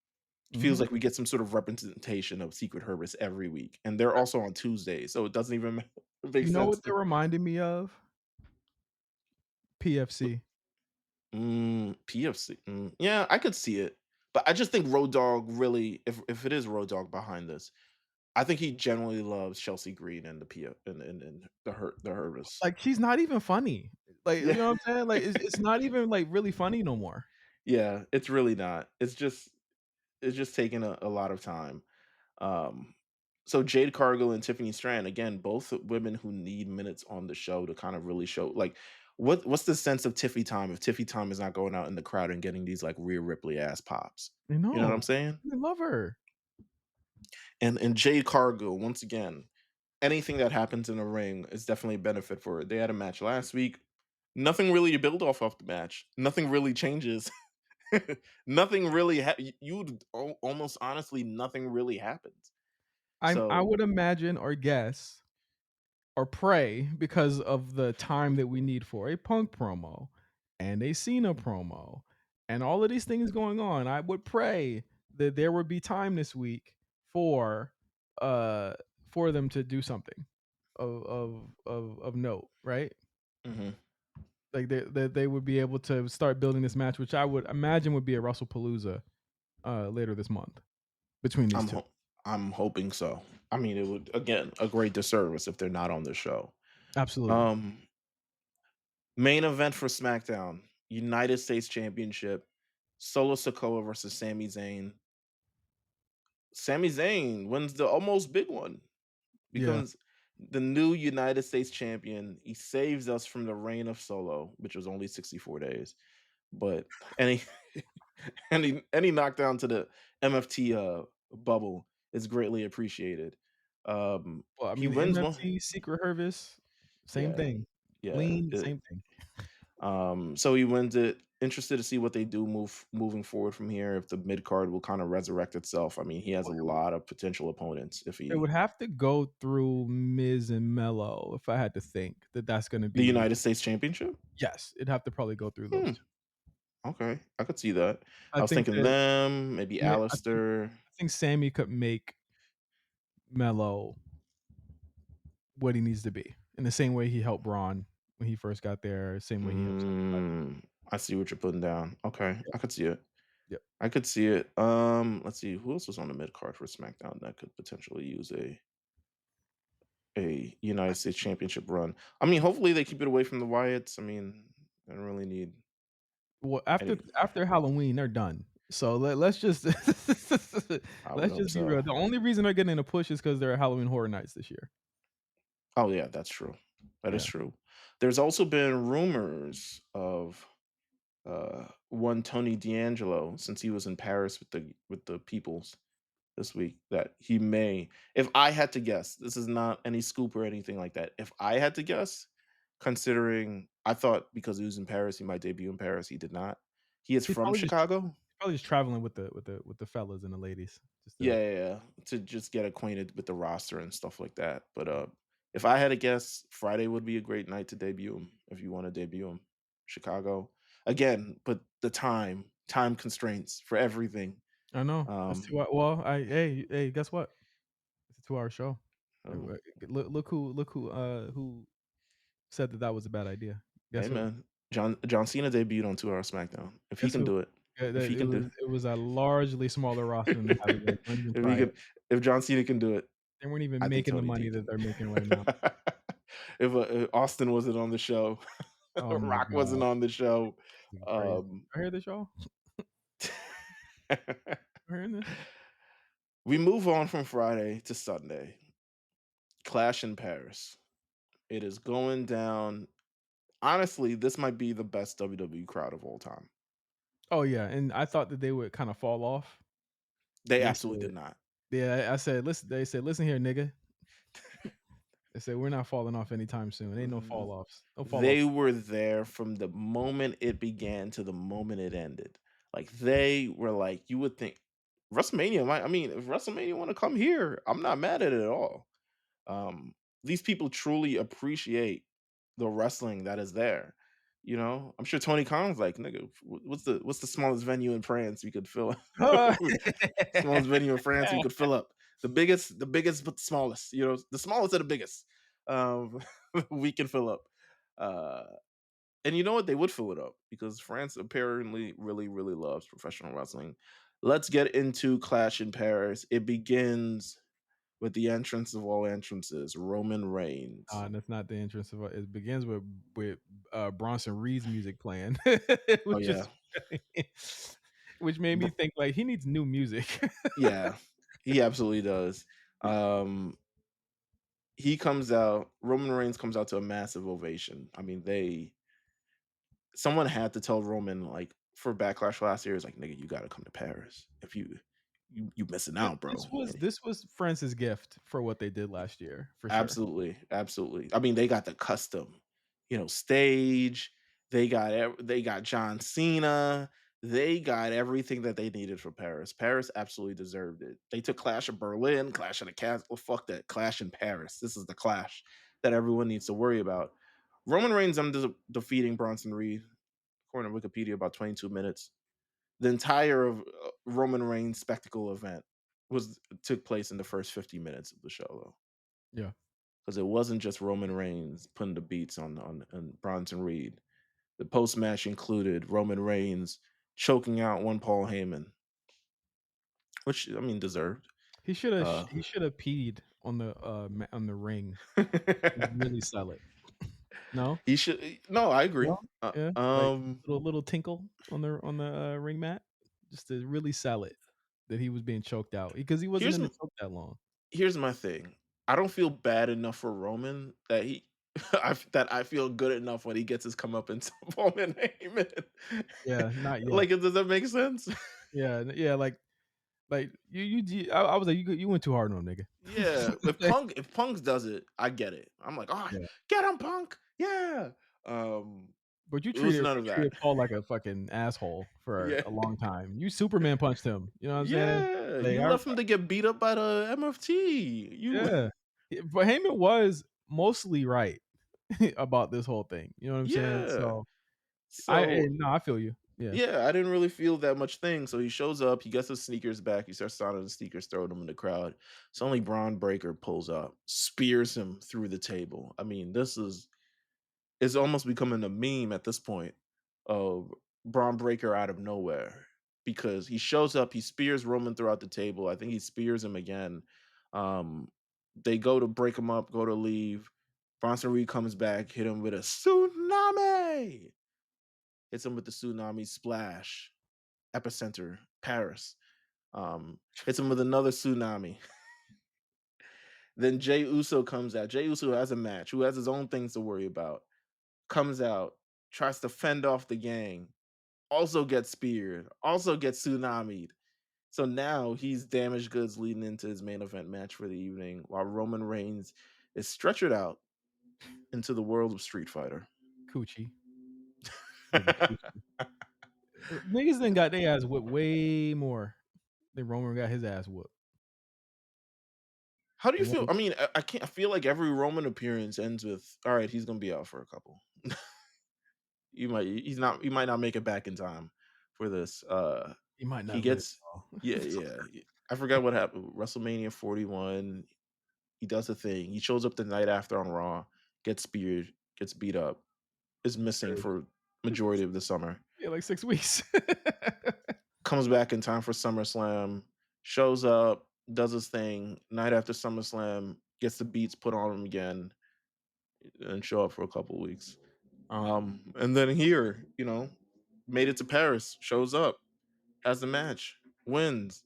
Feels Mhm. like we get some sort of representation of Secret Harvest every week, and they're also on Tuesdays, so it doesn't even make You know sense what to. they're reminding me of? PFC. PFC. Yeah, I could see it, but I just think Road Dogg really, if it is Road Dogg behind this, I think he generally loves Chelsea Green and the PF and the Hervis. Like, she's not even funny. Like, you Yeah, know what I'm saying? Like, it's not even, like, really funny no more. yeah, it's really not. It's just taking a lot of time. Um, so Jade Cargill and Tiffany Strand, again, both women who need minutes on the show to kind of really show, like, what's the sense of Tiffy time if Tiffy time is not going out in the crowd and getting these like Rhea Ripley ass pops? You You know what know, I'm saying? I love her. And Jade Cargill, once again, anything that happens in a ring is definitely a benefit for her. They had a match last week. Nothing really to build off of the match. Nothing really changes. Nothing really. You would almost honestly, nothing really happens. I So. would imagine or guess or pray because of the time that we need for a Punk promo and a Cena promo and all of these things going on. I would pray that there would be time this week for uh for them to do something of note, right? Mhm. Like they would be able to start building this match, which I would imagine would be a WrestlePalooza later this month between these I'm two. ho- I'm hoping so. I mean, it would, again, a great disservice if they're not on the show. Absolutely. Um, Main event for SmackDown: United States Championship, Solo Sikoa versus Sami Zayn. Sami Zayn wins the almost big one, Yeah. becomes the new United States champion. He saves us from the reign of Solo, which was only 64 days. But any any knockdown to the MFT bubble is greatly appreciated. Well, I He mean, wins one. MFT, Secret Hervis, same Yeah, thing. yeah. Lean, same thing. So he wins it. Interested to see what they do moving forward from here. If the mid card will kind of resurrect itself. I mean, he has a lot of potential opponents. If It would he have to go through Miz and Mello if I had to think that that's gonna The be United States Championship. yes, it'd have to probably go through those Hmm. 2. Okay, I could see that. I I was think thinking that them, maybe yeah, Alistair. I think Sammy could make Mello what he needs to be in the same way he helped Braun when he first got there, same way he helps everybody. I see what you're putting down. Okay, Yep, I could see it. yep. I could see it. Let's see who else was on the mid card for SmackDown that could potentially use a United States Championship run. I mean, hopefully they keep it away from the Wyatts. I mean, I don't really need Well, any. after Halloween, they're done. So let's just I would let's hope just be so. real. The only reason they're getting a push is because 'cause they're Halloween Horror Nights this year. Oh yeah, that's true. That is Yeah. true. There's also been rumors of one Tony D'Angelo, since he was in Paris with the peoples this week, that he may, if I had to guess, this is not any scoop or anything like that. If I had to guess, considering I thought because he was in Paris, he might debut in Paris. He did not. He is He's from Chicago. probably just traveling with the fellas and the ladies just to Yeah, yeah, yeah, to just get acquainted with the roster and stuff like that. But if I had to guess, Friday would be a great night to debut him if you want to debut him. Chicago again, but the time constraints for everything. I know. That's 2 Um, hou well, I hey, guess what? It's a 2-hour show. oh, Who said that that was a bad idea. hey Guess who? man, John Cena debuted on 2 Hour SmackDown. If he Guess can who? do it, if That he can do, it was a largely smaller roster than they have again. Don't even if he try it. could, if John Cena can do it, They weren't even I think making the Tony money D that can. they're making right now. If Austin wasn't on the show, Oh my Rock wasn't god. on the show. This is crazy. Um, I hear this, y'all? You hearing this? we move on from Friday to Sunday. Clash in Paris. It is going down. Honestly, this might be the best WWE crowd of all time. Oh, yeah, and I thought that they would kinda fall off. They They absolutely said did not. yeah, I said, "Listen," they said, "Listen here, nigga." I said we're not falling off anytime soon. Ain't no fall offs. No fall They offs. were there from the moment it began to the moment it ended. Like, they were like, you would think WrestleMania might, I mean, if WrestleMania wanna come here, I'm not mad at it at all. Um, these people truly appreciate the wrestling that is there, you know? I'm sure Tony Khan's like, "Nigga, what's the smallest venue in France we could fill smallest venue in France we could fill up? The biggest, but the smallest, you know, the smallest of the biggest, um, we can fill up." Uh and you know what? They would fill it up because France apparently really, really loves professional wrestling. Let's get into Clash in Paris. It begins with the entrance of all entrances, Roman Reigns. That's not the entrance of it begins with Bronson Reed's music playing, Oh which yeah, is which made me Br- think like he needs new music. yeah, he absolutely does. Um, he comes out. Roman Reigns comes out to a massive ovation. I mean, someone had to tell Roman like for Backlash last year, is like, nigga, you got to come to Paris. If you missing Th out, bro. this was France's gift for what they did last year, for sure. Absolutely, absolutely. I mean, they got the custom, stage. They got John Cena. They got everything that they needed for Paris. Paris absolutely deserved it. They took Clash of Berlin, Clash of the Castle. Oh, fuck that. Clash in Paris. This is the clash that everyone needs to worry about. Roman Reigns defeating Bronson Reed, according to Wikipedia, about 22 minutes. The entire of Roman Reigns spectacle event was took place in the first 50 minutes of the show, though, Yeah. because it wasn't just Roman Reigns putting the beats on Bronson Reed. The post match included Roman Reigns choking out one Paul Heyman, which I mean deserved. Uh, He shoulda peed on the, on the ring to really sell it. No? he should. No, I agree. No? Uh, Yeah, like, um, little tinkle on the, ring mat, just to really sell it that he was being choked out because he wasn't here's in the m- choke that long. here's my thing. I don't feel bad enough for Roman that that I feel good enough when he gets his comeuppance on Paul Heyman. Yeah, not Like, yet. does that make sense? Yeah, yeah, like, I was like, you went too hard on him, Yeah, nigga." If Punk does it, I get it. I'm like, "Oh, Yeah, get him, Punk. Yeah." Um, but it was none you of that. treated Paul like a fucking asshole for Yeah. a long time. You Superman punched him, you know what I'm saying? Yeah, Like, you left him to get beat up by the MFT. You yeah. But Heyman was mostly right about this whole thing, you know what I'm saying? Yeah. So, So, no, I feel you. Yeah, yeah, I didn't really feel that much thing. So he shows up, he gets his sneakers back, he starts signing the sneakers, throwing them in the crowd. So only Braun Breaker pulls up, spears him through the table. I mean, this is almost becoming a meme at this point of Braun Breaker out of nowhere, because he shows up, he spears Roman throughout the table. I think he spears him again. Um, they go to break him up, go to leave. Bronson Reed comes back, hit him with a tsunami. Hits him with the tsunami splash. Epicenter, Paris. Hits him with another tsunami. Then Jay Uso comes out. Jay Uso has a match, who has his own things to worry about. Comes out, tries to fend off the gang, also gets speared, also gets tsunamied. So now he's damaged goods leading into his main event match for the evening, while Roman Reigns is stretchered out into the world of Street Fighter. coochie, nigga coochie. Niggas then got their ass whipped way more than Roman got his ass whooped. How do you Like, feel? I mean, I can't. I feel like every Roman appearance ends with, "All right, he's gonna be out for a couple." He might not make it back in time for this. he might He not live, gets y'all. Yeah, yeah. I forgot what happened. WrestleMania 41. He does a thing. He shows up the night after on Raw, gets speared, gets beat up, is missing for majority of the summer. Yeah, like 6 weeks. Comes back in time for SummerSlam, shows up, does his thing. Night after SummerSlam, gets the beats put on him again, and show up for a couple weeks. And then here, made it to Paris, shows up, has the match, wins,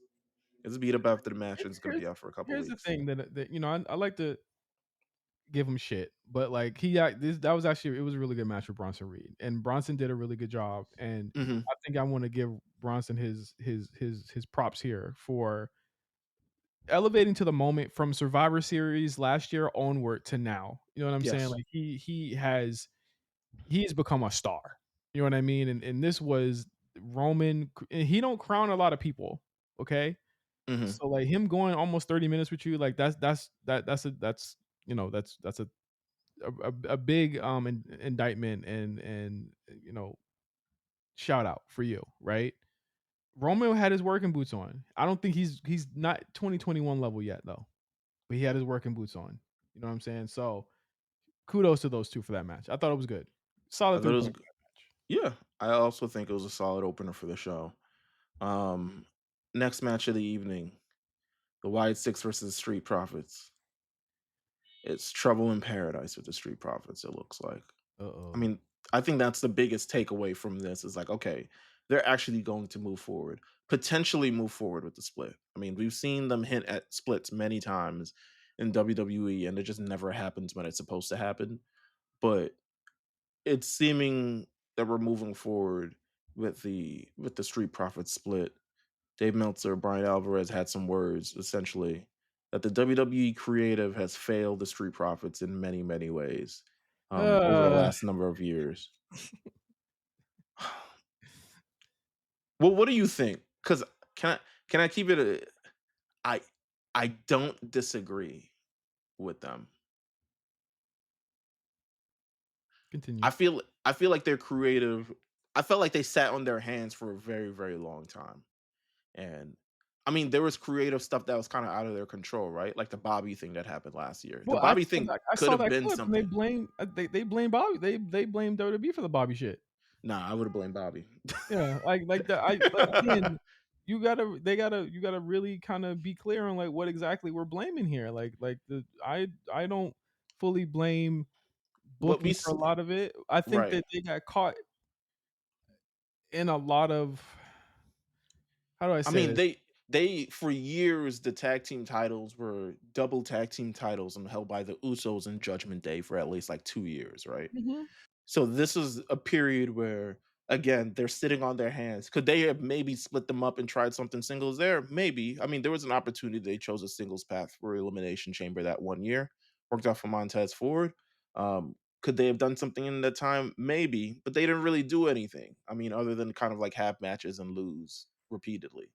is beat up after the match, and is going to Here's be out for a couple here's the weeks. thing that I like to give him shit, but like this that was actually it was a really good match with Bronson Reed, and Bronson did a really good job, and Hmm. I think I want to give Bronson his props here for elevating to the moment from Survivor Series last year onward to now. You know what I'm saying? Yes. Like he's become a star. You know what I mean? And this was Roman. And he don't crown a lot of people. Okay, Mhm. so like him going almost 30 minutes with you, like that's that's a big indictment and shout out for you, right? Romeo had his working boots on. I don't think he's not 2021 level yet though, but he had his working boots on. You know what I'm saying? So kudos to those two for that match. I thought it was good. I Solid thought three it was point g match. yeah, I also think it was a solid opener for the show. Um, Next match of the evening, the Wyatt Six versus the Street Profits. It's trouble in paradise with the Street Profits, it looks like. Uh I oh. mean, I think that's the biggest takeaway from this is like, okay, they're actually going to move forward, potentially move forward with the split. I mean, we've seen them hint at splits many times in WWE, and it just never happens when it's supposed to happen. But it's seeming that we're moving forward with the Street Profits split. Dave Meltzer, Brian Alvarez had some words essentially that the WWE creative has failed the Street Profits in many, many ways over the Uh, last number of years. Well, what do you think? Because can I can I keep it? I I don't disagree with them. continue. I feel like they're creative. I felt like they sat on their hands for a very very long time, and I mean there was creative stuff that was kind of out of their control, right? Like the Bobby thing that happened last year. The Well, Bobby thing I could saw have that been clip and they something. blame they blame Bobby. They blame WWE for the Bobby shit. Nah, I would have blamed Bobby. Yeah, like that. I like again. You gotta really kind of be clear on like what exactly we're blaming here. Like the I don't fully blame What we booking for s- a lot of it. I think right. that they got caught in a lot of how do I I say mean, this? they for years the tag team titles were double tag team titles and held by the Usos and Judgment Day for at least like 2 years, right? Mhm. So this is a period where again they're sitting on their hands. Could they have maybe split them up and tried something singles there? Maybe. I mean, there was an opportunity. They chose a singles path for Elimination Chamber that 1 year. Worked out for Montez Ford. Could they have done something in that time? Maybe, but they didn't really do anything. I mean, other than kind of like have matches and lose repeatedly.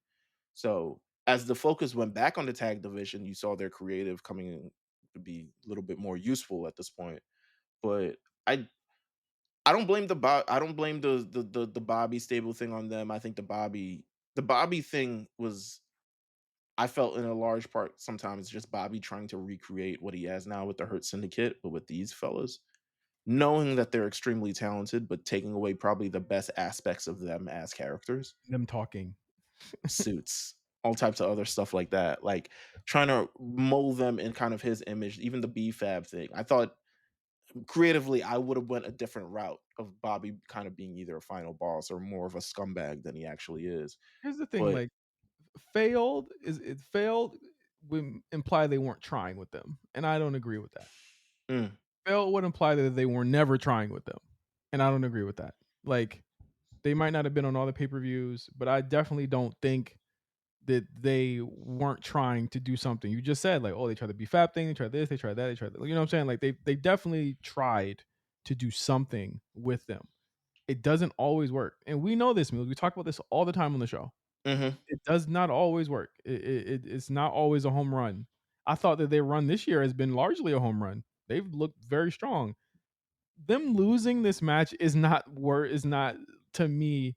So as the focus went back on the tag division, you saw their creative coming in to be a little bit more useful at this point. But I I don't blame I don't blame the Bobby stable thing on them. I think the Bobby thing was I felt in a large part sometimes just Bobby trying to recreate what he has now with the Hurt Syndicate, but with these fellas, knowing that they're extremely talented, but taking away probably the best aspects of them as characters, Them talking. suits, all types of other stuff like that, like trying to mold them in kind of his image, even the B-Fab thing. I thought creatively, I would have went a different route of Bobby kind of being either a final boss or more of a scumbag than he actually is. Here's the thing, But like failed is it failed would imply they weren't trying with them, and I don't agree with that. mm, Failed would imply that they were never trying with them, and I don't agree with that. Like they might not have been on all the pay-per-views, but I definitely don't think that they weren't trying to do something. You just said like, oh, they tried the BFAP thing, they tried this, they tried that, they tried that. You know what I'm saying? Like they definitely tried to do something with them. It doesn't always work, and we know this. Meelz. We talk about this all the time on the show. mhm. It does not always work. It's not always a home run. I thought that their run this year has been largely a home run. They've looked very strong. Them losing this match is not to me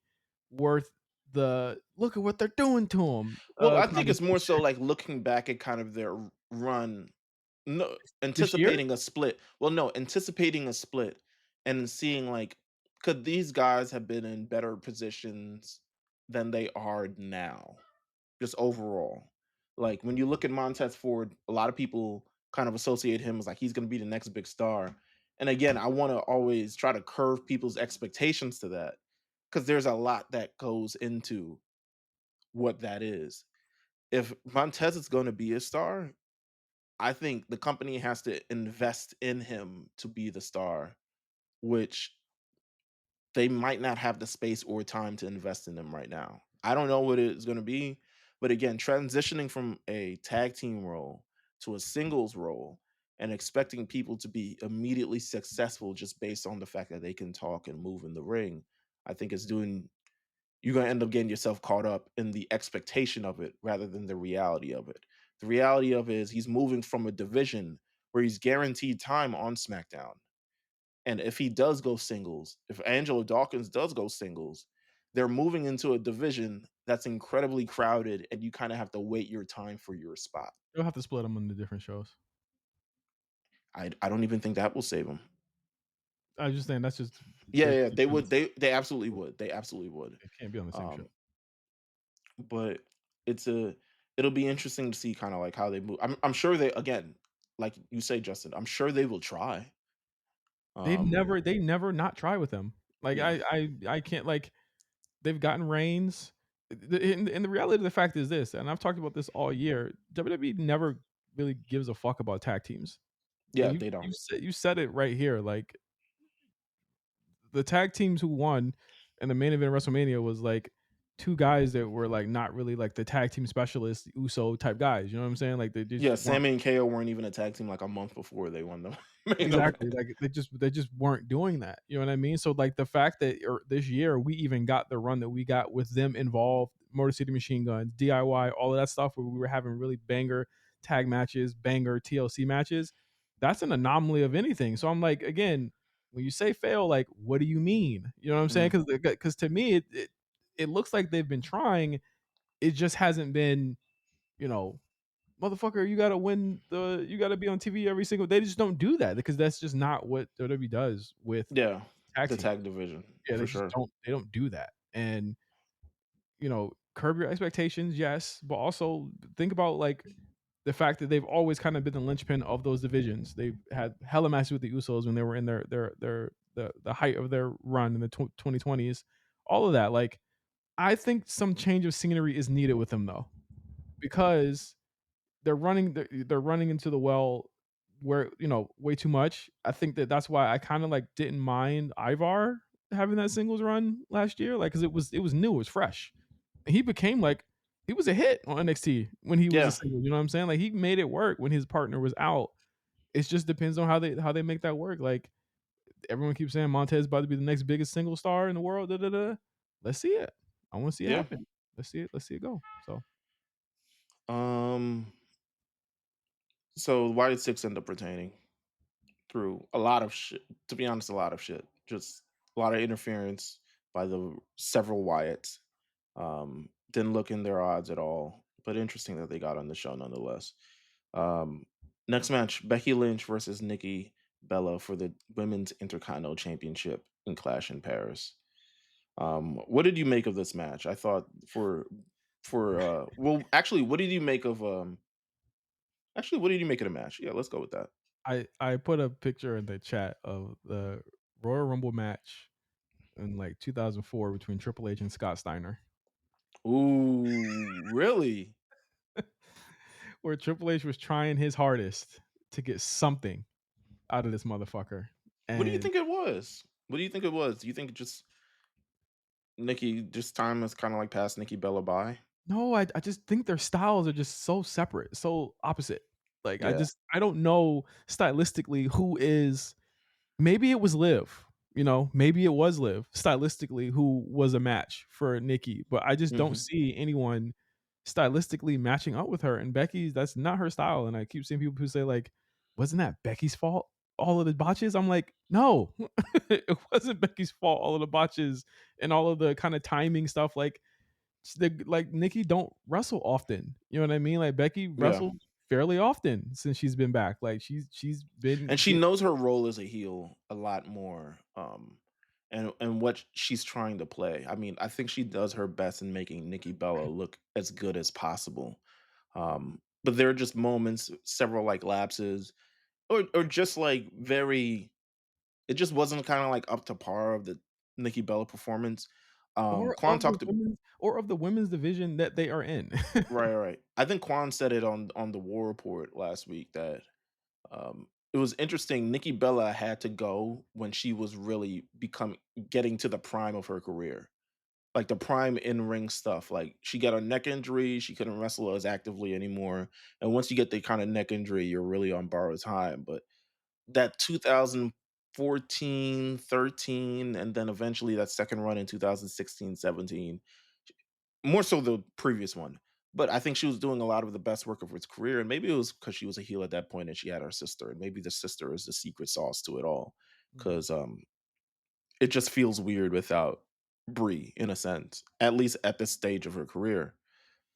worth the look at what they're doing to them Well, I think it's more so conversation like looking back at kind of their run, no, this year. anticipating a split. Well, no, anticipating a split and seeing like, could these guys have been in better positions than they are now? Just overall. Like when you look at Montez Ford, a lot of people kind of associate him as like he's going to be the next big star. And again, I want to always try to curve people's expectations to that because there's a lot that goes into what that is. If Montez is going to be a star, I think the company has to invest in him to be the star, which they might not have the space or time to invest in him right now. I don't know what it's going to be, But again, transitioning from a tag team role to a singles role and expecting people to be immediately successful just based on the fact that they can talk and move in the ring, I think is doing you're gonna end up getting yourself caught up in the expectation of it rather than the reality of it. The reality of it is he's moving from a division where he's guaranteed time on SmackDown. And if he does go singles, if Angelo Dawkins does go singles, they're moving into a division that's incredibly crowded and you kind of have to wait your time for your spot. You'll have to split them into different shows. I don't even think that will save him. I was just saying that's just Yeah, their yeah, they would. defense. They absolutely would. They absolutely would. It can't be on the same show. Um, but it's a it'll be interesting to see kind of like how they move. I'm sure they again, like you say, Justin. I'm sure they will try. Um, They never not try with him. Like yeah, I can't like they've gotten reigns. And the reality of the fact is this, and I've talked about this all year. WWE never really gives a fuck about tag teams. And yeah, they don't. you said it right here. Like the tag teams who won and the main event of WrestleMania was like two guys that were like not really like the tag team specialists, USO type guys. You know what I'm saying? Like they Yeah, just weren't. Sammy and KO weren't even a tag team like a month before they won the main Exactly, event. like, they just weren't doing that, you know what I mean? So, like, the fact that this year we even got the run that we got with them involved, Motor City Machine Guns, DIY, all of that stuff where we were having really banger tag matches, banger TLC matches, that's an anomaly of anything. So I'm like, again, when you say fail, like, what do you mean? You know what I'm saying? Mhm. Because to me, it looks like they've been trying, it just hasn't been, you know, motherfucker, you gotta be on TV every single they just don't do that because that's just not what WWE does with Yeah, tag the team. tag division Yeah, for sure. they don't do that. And, curb your expectations, yes, but also think about like the fact that they've always kind of been the linchpin of those divisions. They've had hella matches with the Usos when they were in the height of their run in the 2020s. All of that. Like, I think some change of scenery is needed with them though, because they're running into the well where, way too much. I think that's why I kinda, like, didn't mind Ivar having that singles run last year, like, because it was new, it was fresh. And he became, like he was a hit on NXT when he was a Yeah, single, you know what I'm saying? Like, he made it work when his partner was out. It just depends on how they make that work, like, everyone keeps saying Montez about to be the next biggest single star in the world, da, da, da. Let's see it. I wanna see it yeah. happen. Let's see it go, so Um, so why did Six end up retaining? Through a lot of shit. To be honest, a lot of shit. Just a lot of interference by the several Wyatts. Didn't look in their odds at all. But interesting that they got on the show nonetheless. Um, Next match: Becky Lynch versus Nikki Bella for the Women's Intercontinental Championship in Clash in Paris. What did you make of this match? I thought well, actually, what did you make of actually what did you make of the match? Yeah, let's go with that. I put a picture in the chat of the Royal Rumble match in like 2004 between Triple H and Scott Steiner, Ooh, really? where Triple H was trying his hardest to get something out of this motherfucker. What do you And think it was? What do you think it was? Do you think it just Nikki just time has kinda, like, passed Nikki Bella by? no, I just think their styles are just so separate, so opposite. Like Yeah. I don't know stylistically who is. Maybe it was Liv, maybe it was Liv stylistically who was a match for Nikki, but I just don't Mhm. see anyone stylistically matching up with her. And Becky's that's not her style. And I keep seeing people who say like, "Wasn't that Becky's fault? All of the botches?" I'm like, no, it wasn't Becky's fault. All of the botches and all of the kind of timing stuff. Like Nikki don't wrestle often. You know what I mean? Like Becky Yeah. wrestles fairly often since she's been back. Like she's And been she getting. knows her role as a heel a lot more, and what she's trying to play. I mean, I think she does her best in making Nikki Bella look as good as possible. But there are just moments, several, like, lapses or just, like, very it just wasn't kinda, like, up to par of the Nikki Bella performance. Quan talked Or of the women's division that they are in. Right, right. I think Quan said it on the War Report last week that it was interesting. Nikki Bella had to go when she was really becoming getting to the prime of her career. like the prime in-ring stuff. Like she got a neck injury, she couldn't wrestle as actively anymore. And once you get the kind of neck injury, you're really on borrowed time. But that 2014, 13, and then eventually that second run in 2016, 17, more so the previous one. But I think she was doing a lot of the best work of her career. And maybe it was because she was a heel at that point and she had her sister. And maybe the sister is the secret sauce to it all. Mhm. Because it just feels weird without Brie in a sense, at least at this stage of her career.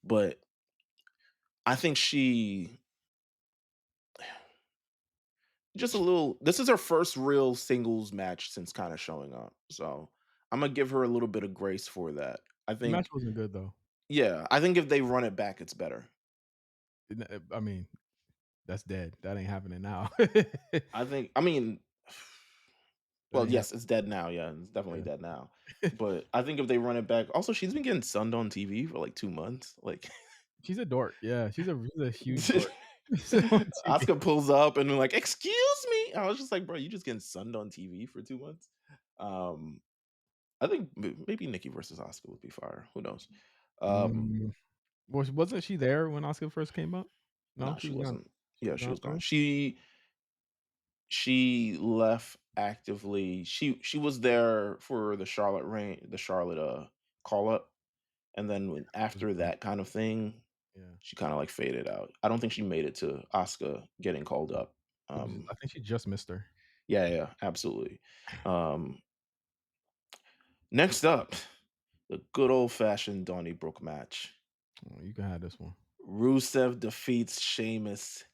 But I think she just a little this is her first real singles match since kind of showing up. So I'm gonna give her a little bit of grace for that. I The match think, wasn't good though. yeah, I think if they run it back, it's better. I mean, that's dead. That ain't happening now. I mean, That well, ain't yes, happening. it's dead now. Yeah, it's definitely Yeah. dead now. But I think if they run it back, also she's been getting sunned on TV for like 2 months. Like She's a dork. Yeah, she's a huge dork. On TV. Oscar pulls up and they're like, "Excuse me." I was just like, "Bro, you just getting sunned on TV for 2 months?" Um, I think maybe Nikki versus Oscar would be fire. Who knows? Um, Mm, wasn't she there when Oscar first came up? No, nah, she she was gone. wasn't. She Yeah, was she gone was gone. first? She left actively. She was there for the Charlotte call up, and then Was after done. that kind of thing, Yeah. she kind of like faded out. I don't think she made it to Oscar getting called up. I think she just missed her. Yeah, yeah, absolutely. Um, Next up, the good old fashioned Donnybrook match. Oh, you can have this one. Rusev defeats Sheamus.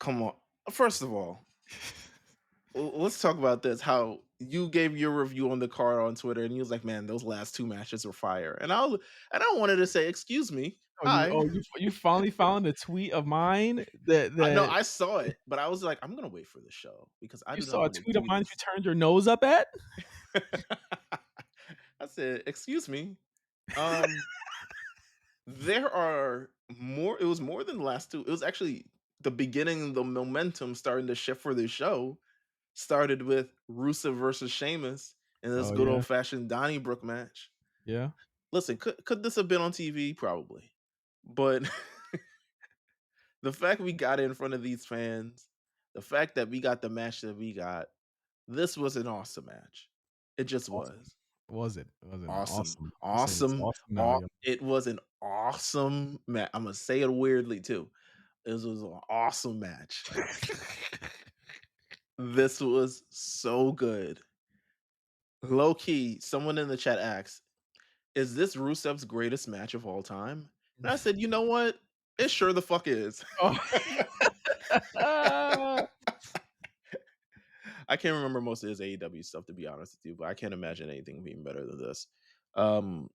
Come on. First of all, let's talk about this. How you gave your review on the card on Twitter, and you was like, "Man, those last two matches were fire." And I wanted to say, "Excuse me, hi." You finally found a tweet of mine that I know that I saw it, but I was like, "I'm gonna wait for the show because I you do not saw a want to tweet of do mine that you this." turned your nose up at? I said, "Excuse me." Um, There are more it was more than the last 2. It was actually the beginning, the momentum starting to shift for this show started with Rusev versus Sheamus in this Oh, good yeah? old fashioned Donnybrook match. Yeah? Listen, could this have been on TV? Probably. But the fact we got it in front of these fans, the fact that we got the match that we got, this was an awesome match. It just Awesome. was. Was it? Was it Awesome. awesome? I'm saying it's Awesome. awesome now, yo. It was an awesome match. I'm gonna say it weirdly too. This was an awesome match. This was so good. Low key, someone in the chat asked, "Is this Rusev's greatest match of all time?" And I said, "You know what? It sure the fuck is." Oh. I can't remember most of his AEW stuff to be honest with you, but I can't imagine anything being better than this. Um,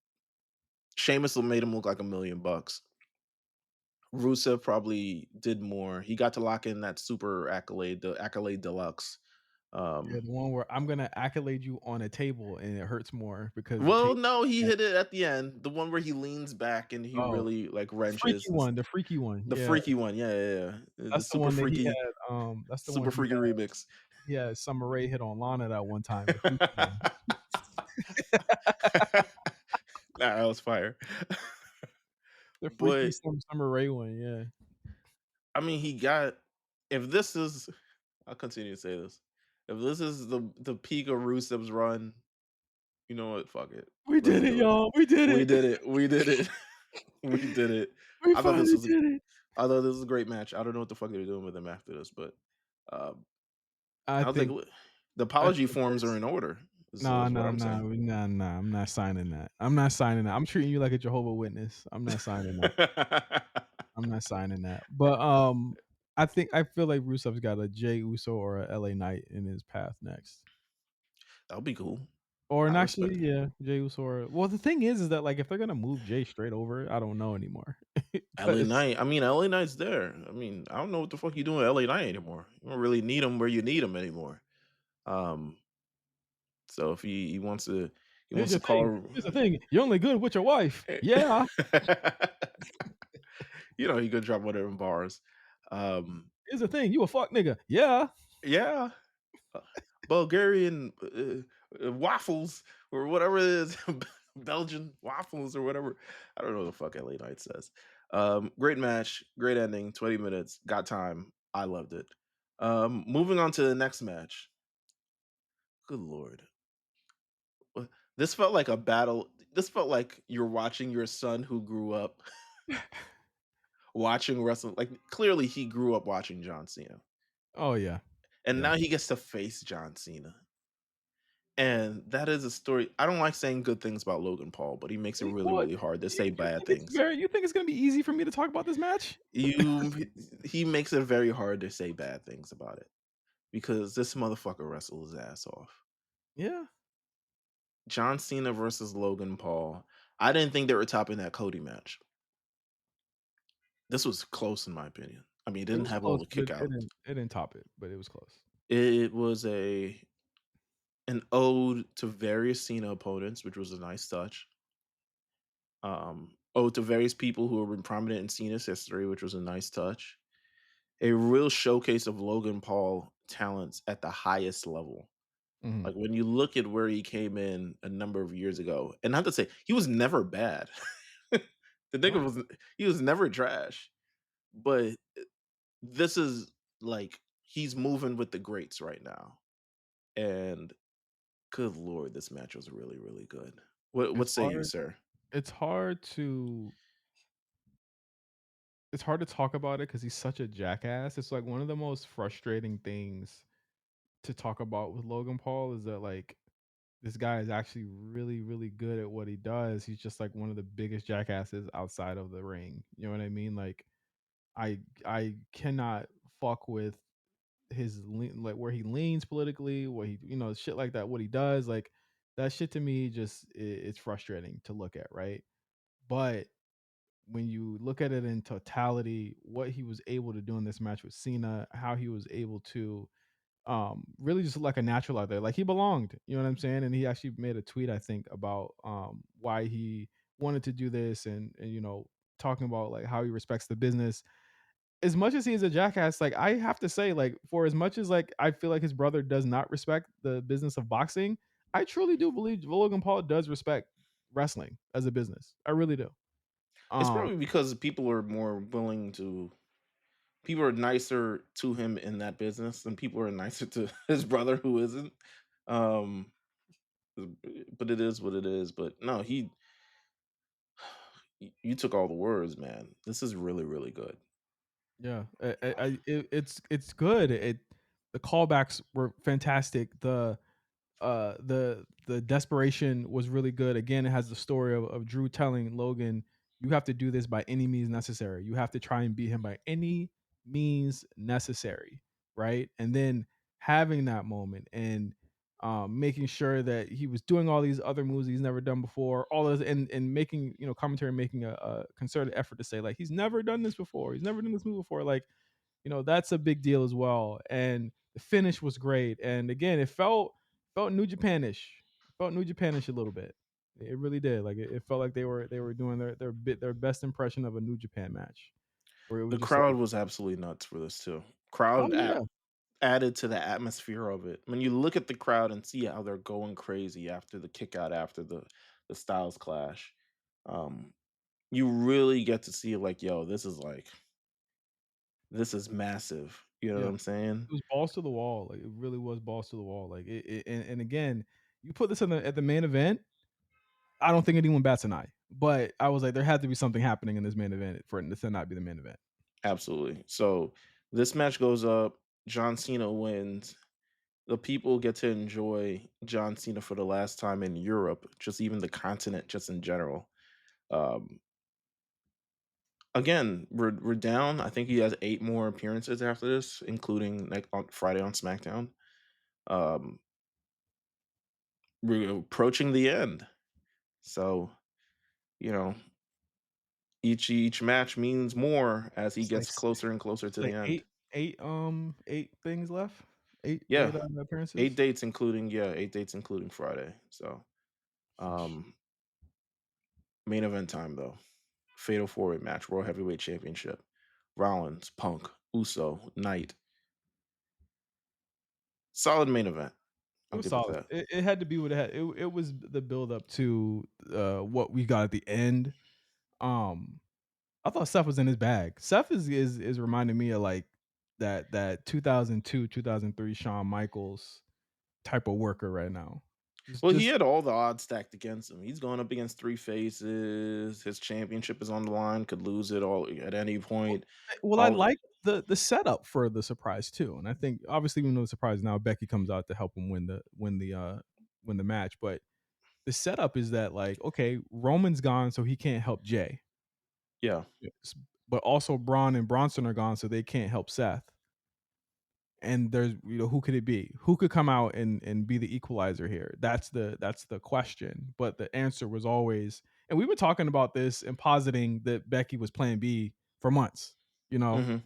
Sheamus made him look like $1,000,000. Rusev probably did more. He got to lock in that super accolade, the accolade deluxe. Yeah, Um, the one where I'm gonna accolade you on a table and it hurts more because the well, table no, he can't. hit it at the end. The one where he leans back and he Oh, really like freaky wrenches and one, the freaky one, the yeah. freaky one. Yeah, yeah, yeah. The That's the one that he that's the one super freaky remix. he had Summer Rae hit on Lana that one time, the freaky one. Nah, that was fire. The freaky But Summer Rae one, yeah. I mean, he got. If this is, I'll continue to say this. If this is the peak of Rusev's run, you know what? Fuck it. We Let's did it, do it. y'all, we did We it. did it. We did it. We did it. We I thought this finally was a did it. I thought this was a great match. I don't know what the fuck they're doing with him after this, but um, I I was like, think the I apology think forms are this in order. nah, Is what nah, I'm nah, saying. nah, nah, I'm not signing that. I'm not signing that. I'm treating you like a Jehovah Witness. I'm not signing that. I'm not signing that. But, I feel like Rusev's got a Jey Uso or a LA Knight in his path next. That would be cool. Or I and respect actually, yeah, Jey Uso or well, the thing is that, like, if they're gonna move Jay straight over, I don't know anymore. LA 'Cause Knight. I mean, LA Knight's there. I mean, I don't know what the fuck you doing with LA Knight anymore. You don't really need him where you need him anymore. Um, so if he here's wants to the thing call. here's the thing, you're only good with your wife. Yeah. He could drop one of them bars. Um, Here's the thing, you a fuck nigga. Yeah. yeah, uh, Bulgarian waffles or whatever it is. Belgian waffles or whatever. I don't know what the fuck LA Knight says. Great match, great ending, 20 minutes, got time. I loved it. Moving on to the next match. Good lord. Uh, This felt like a battle. This felt like you're watching your son who grew up watching wrestling. Like clearly he grew up watching John Cena. Oh yeah, And yeah. now he gets to face John Cena. And that is a story. I don't like saying good things about Logan Paul, but he makes it really, Well, really hard to say you bad think it's things. very you think it's gonna be easy for me to talk about this match? You he makes it very hard to say bad things about it because this motherfucker wrestled his ass off. Yeah. John Cena versus Logan Paul. I didn't think they were topping that Cody match. This was close in my opinion. I mean, it It didn't was have all close, the but kick out. it didn't top it, but it was close. It was a an ode to various Cena opponents, which was a nice touch. Ode to various people who have been prominent in Cena's history, which was a nice touch. A real showcase of Logan Paul talents at the highest level. Mhm. Like when you look at where he came in a number of years ago, and not to say he was never bad. The nigga No. was he was never trash, but this is like he's moving with the greats right now. And good lord, this match was really, really good. What It's say you, hard sir? it's hard to it's hard to talk about it because he's such a jackass. It's like one of the most frustrating things to talk about with Logan Paul is that, like, this guy is actually really, really good at what he does. He's just, like, one of the biggest jackasses outside of the ring. You know what I mean? Like, I cannot fuck with like, where he leans politically, what he shit like that, what he does, like, that shit to me just it's frustrating to look at, right? But when you look at it in totality, what he was able to do in this match with Cena, how he was able to really just look like a natural out there, like he belonged, you know what I'm saying? And he actually made a tweet, I think, about why he wanted to do this and talking about like how he respects the business. As much as he is a jackass, like I have to say, like for as much as like I feel like his brother does not respect the business of boxing, I truly do believe Logan Paul does respect wrestling as a business. I really do. It's Um, probably because people are more willing to people are nicer to him in that business than people are nicer to his brother who isn't. Um, but it is what it is. But no, you took all the words, man. This is really, really good. yeah, it's good. The callbacks were fantastic. The desperation was really good. Again, it has the story of Drew telling Logan, "You have to do this by any means necessary. You have to try and beat him by any means necessary." Right? And then having that moment and making sure that he was doing all these other moves he's never done before, all of this, and making commentary, making a concerted effort to say like he's never done this before, he's never done this move before, like that's a big deal as well. And the finish was great. And again, it felt New Japanish. It felt New Japanish a little bit. It really did. Like it felt like they were doing their best impression of a New Japan match, where it was The just like, crowd was absolutely nuts for this too. oh Crowd yeah, added to the atmosphere of it. When you look at the crowd and see how they're going crazy after the kick out, after the Styles clash, um, you really get to see like, yo, this is massive. You know what yeah. I'm saying? It was balls to the wall. Like it really was balls to the wall. Like and again, you put this in at the main event. I don't think anyone bats an eye. But I was like, there had to be something happening in this main event for it to not be the main event. Absolutely. So this match goes up. John Cena wins. The people get to enjoy John Cena for the last time in Europe, just even the continent, just in general. Um, Again, we're down. I think he has 8 more appearances after this, including like on Friday on SmackDown. Um, we're approaching the end. So, you know, each match means more as he It's like gets closer and closer it's to the like end. 8 things left? 8 Yeah, 8 appearances? dates including 8 dates including Friday. So, Sheesh. um main event time though. Fatal 4-way match, World Heavyweight Championship. Rollins, Punk, Uso, Knight. Solid main event. It I'll was give it solid. that. It had to be what it had. It was the build up to what we got at the end. Um, I thought Seth was in his bag. Seth is reminding me of like that 2002 2003 Shawn Michaels type of worker right now. Just Well, he just had all the odds stacked against him. He's going up against 3 faces. His championship is on the line, could lose it all at any well, point. I All like the setup for the surprise too, and I think obviously we know the surprise now. Becky comes out to help him win the match, but the setup is that like okay, Roman's gone, so he can't help Jay. yeah. Yes, but also Braun and Bronson are gone, so they can't help Seth. And there's who could it be? Who could come out and be the equalizer here? That's the question. But the answer was always, and we were talking about this and positing that Becky was Plan B for months. You know, Mhm.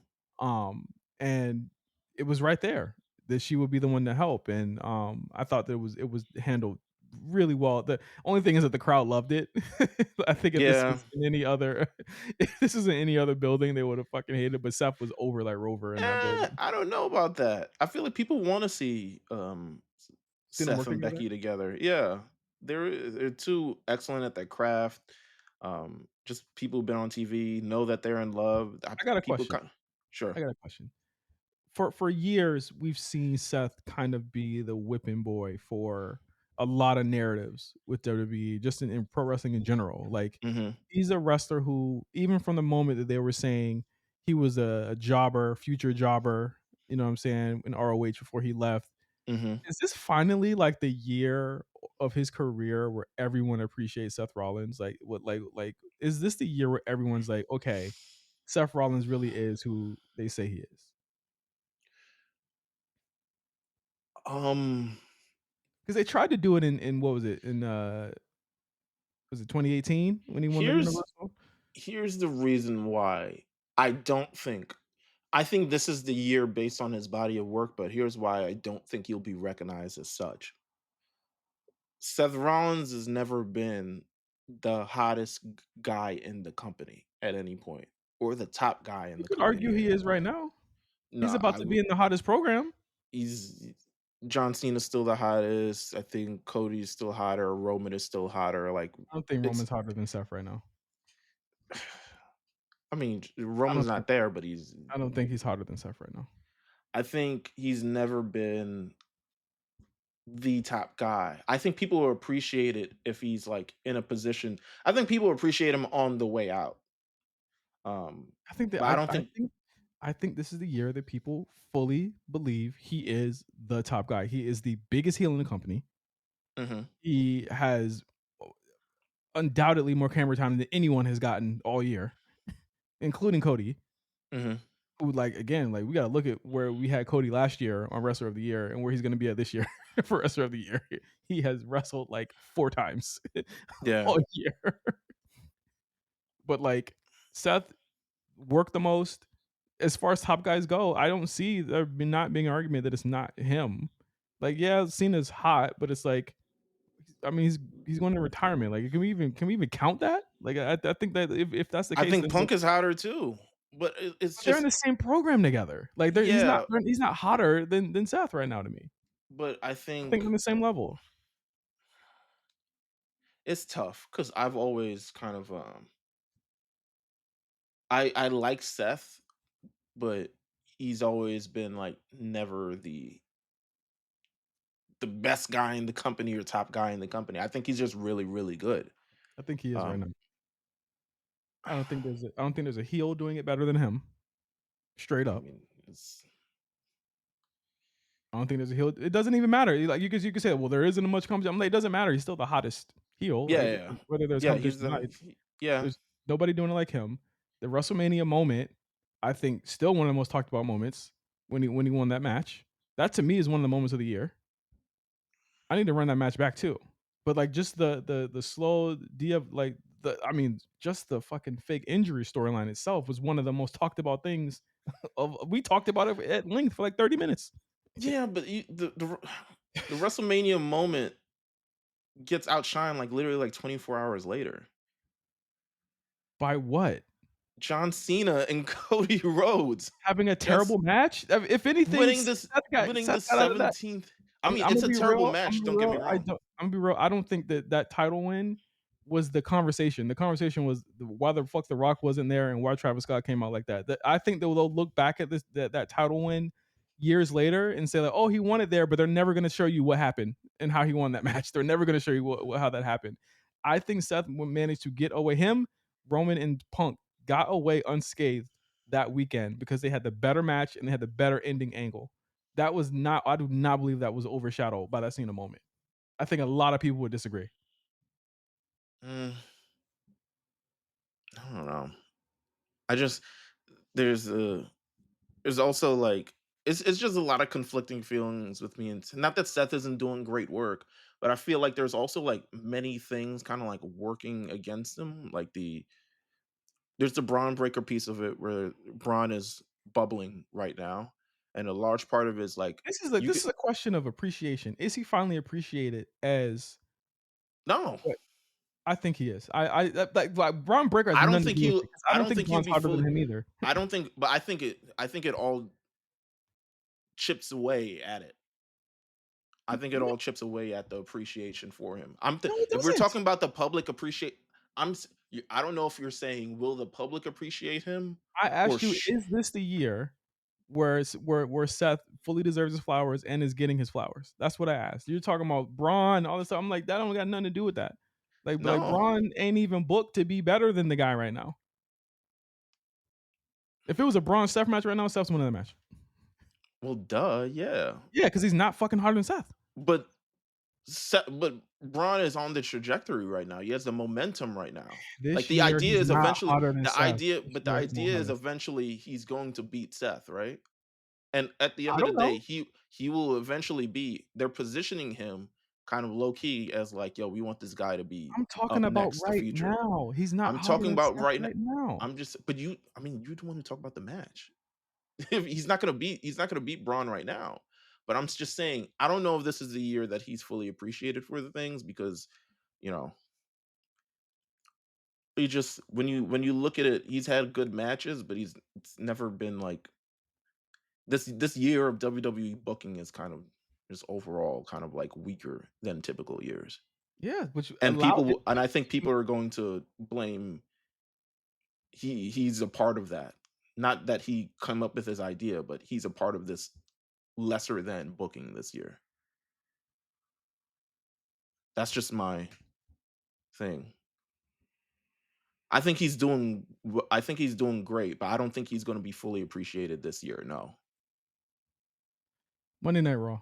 um, and it was right there that she would be the one to help, and I thought that it was handled really well. The only thing is that the crowd loved it. I think if this Yeah. was in any other, if this was in any other building, they would have fucking hated it. But Seth was over like Rover in that building. I don't know about that. I feel like people wanna see, Seen them Seth work and together. Becky together. Yeah. They're 2 excellent at their craft. Just people who've been on TV know that they're in love. I I got a people question. kind Sure. I got a question. For years, we've seen Seth kind of be the whipping boy for a lot of narratives with WWE, just in pro wrestling in general. Like Mhm. he's a wrestler who, even from the moment that they were saying he was a jobber, future jobber, you know what I'm saying, in ROH before he left. Mhm. Is this finally like the year of his career where everyone appreciates Seth Rollins? Like what like is this the year where everyone's like, okay, Seth Rollins really is who they say he is? Um, Because they tried to do it in what was it? In was it 2018 when he won the here's Universal? here's the reason why I don't think I think this is the year based on his body of work, but here's why I don't think he'll be recognized as such. Seth Rollins has never been the hottest guy in the company at any point, or the top guy in You the could company argue at he any is right point. now. He's No, about to be in the hottest program. he's John Cena's still the hottest. I think Cody's still hotter. Roman is still hotter. Like I don't think it's, Roman's hotter than Seth right now. I mean, I Roman's don't think not there, but he's. I don't think he's hotter than Seth right now. I think he's never been the top guy. I think people will appreciate it if he's like in a position. I think people appreciate him on the way out. I think that But I don't think. I think this is the year that people fully believe he is the top guy. He is the biggest heel in the company. Mhm, He has undoubtedly more camera time than anyone has gotten all year, including Cody. mhm. Who like again, like we gotta look at where we had Cody last year on Wrestler of the Year and where he's gonna be at this year for Wrestler of the Year. He has wrestled like 4 times Yeah. all year. But like Seth worked the most. As far as top guys go, I don't see there not being an argument that it's not him. Like, yeah, Cena's hot, but it's like I mean he's going to retirement. Like can we even count that? Like I think that if that's the I case, think then Punk is hotter too, but it's but they're in just the same program together. Like yeah, he's not hotter than Seth right now to me. but I I think think they're on the same level. it's tough because I've always kind of, I like Seth, but he's always been, like, never the best guy in the company or top guy in the company. I think he's just really, really good. I think he is right now. Um, I don't think there's a heel doing it better than him. Straight I up. mean, it's I don't think there's a heel. It doesn't even matter. Like you could say, well, there isn't much competition. I'm like, it doesn't matter. He's still the hottest heel. yeah, Like yeah, yeah. whether there's Yeah, competition he's or not, yeah. there's nobody doing it like him. The WrestleMania moment, I think, still one of the most talked about moments when he won that match. That to me is one of the moments of the year. I need to run that match back too. But like just the slow like the I mean just the fucking fake injury storyline itself was one of the most talked about things of we talked about it at length for like 30 minutes. Yeah, but the WrestleMania moment gets outshined, like, literally, like, 24 hours later. By what? John Cena and Cody Rhodes. Having a Just terrible match? If anything, winning this Seth winning the got out of that. 17th. I mean, I'm it's gonna a be terrible real. I'm match, gonna be don't get me real. wrong. I'm gonna be real. I don't think that that title win was the conversation. The conversation was why the fuck the Rock wasn't there and why Travis Scott came out like that. I think they'll look back at that title win years later and say like, oh, he won it there, but they're never gonna show you what happened and how he won that match. They're never gonna show you how that happened. I think Seth managed to get away. Him, Roman, and Punk got away unscathed that weekend because they had the better match and they had the better ending angle. That was not. I do not believe that was overshadowed by that Cena moment. I think a lot of people would disagree. Mm, I don't know. I just there's a there's also like it's just a lot of conflicting feelings with me, and not that Seth isn't doing great work, but I feel like there's also like many things kind of like working against him. Like there's the Braun Breaker piece of it where Braun is bubbling right now, and a large part of it is like you This could is a question of appreciation. Is he finally appreciated as no. what I think he is? Like Braun Breaker has I don't nothing to think do with he. it because I I don't don't think think he'll Braun's be harder fully. than him either. I don't think, but I think it. I think it all chips away at it. I think it No, all chips away at the appreciation for him. it If we're doesn't. talking about the public appreciate, I don't know if you're saying will the public appreciate him I or asked you, is this the year where Seth fully deserves his flowers and is getting his flowers? That's what I asked. You're talking about Braun, all this stuff. I'm like, that don't got nothing to do with that. Like no. Braun ain't even booked to be better than the guy right now. If it was a Braun Steph match right now, Steph's winning the match. Well, duh, yeah, Yeah, because he's not fucking harder than Seth. but but Braun is on the trajectory right now. He has the momentum right now. Like This year, he's not harder than Seth. This the year, he's not idea is harder. eventually he's going to beat Seth, right? And at the I end of the don't day, know. he will eventually be they're positioning him kind of low key as like, yo, we want this guy to be I'm talking up about next, the right future. now. He's not I'm harder talking than about Seth right now. right now. I'm just but you I mean, you're the one who talked about the match. If he's not gonna beat Braun right now. But I'm just saying, I don't know if this is the year that he's fully appreciated for the things because, you know, he just when you look at it, he's had good matches, but it's never been like this year of WWE booking is kind of just overall kind of like weaker than typical years. Yeah, which And allowed him and I think people are going to blame he's a part of that. Not that he come up with his idea, but he's a part of this lesser than booking this year. That's just my thing. I think he's doing great, but I don't think he's going to be fully appreciated this year. No. Monday Night Raw.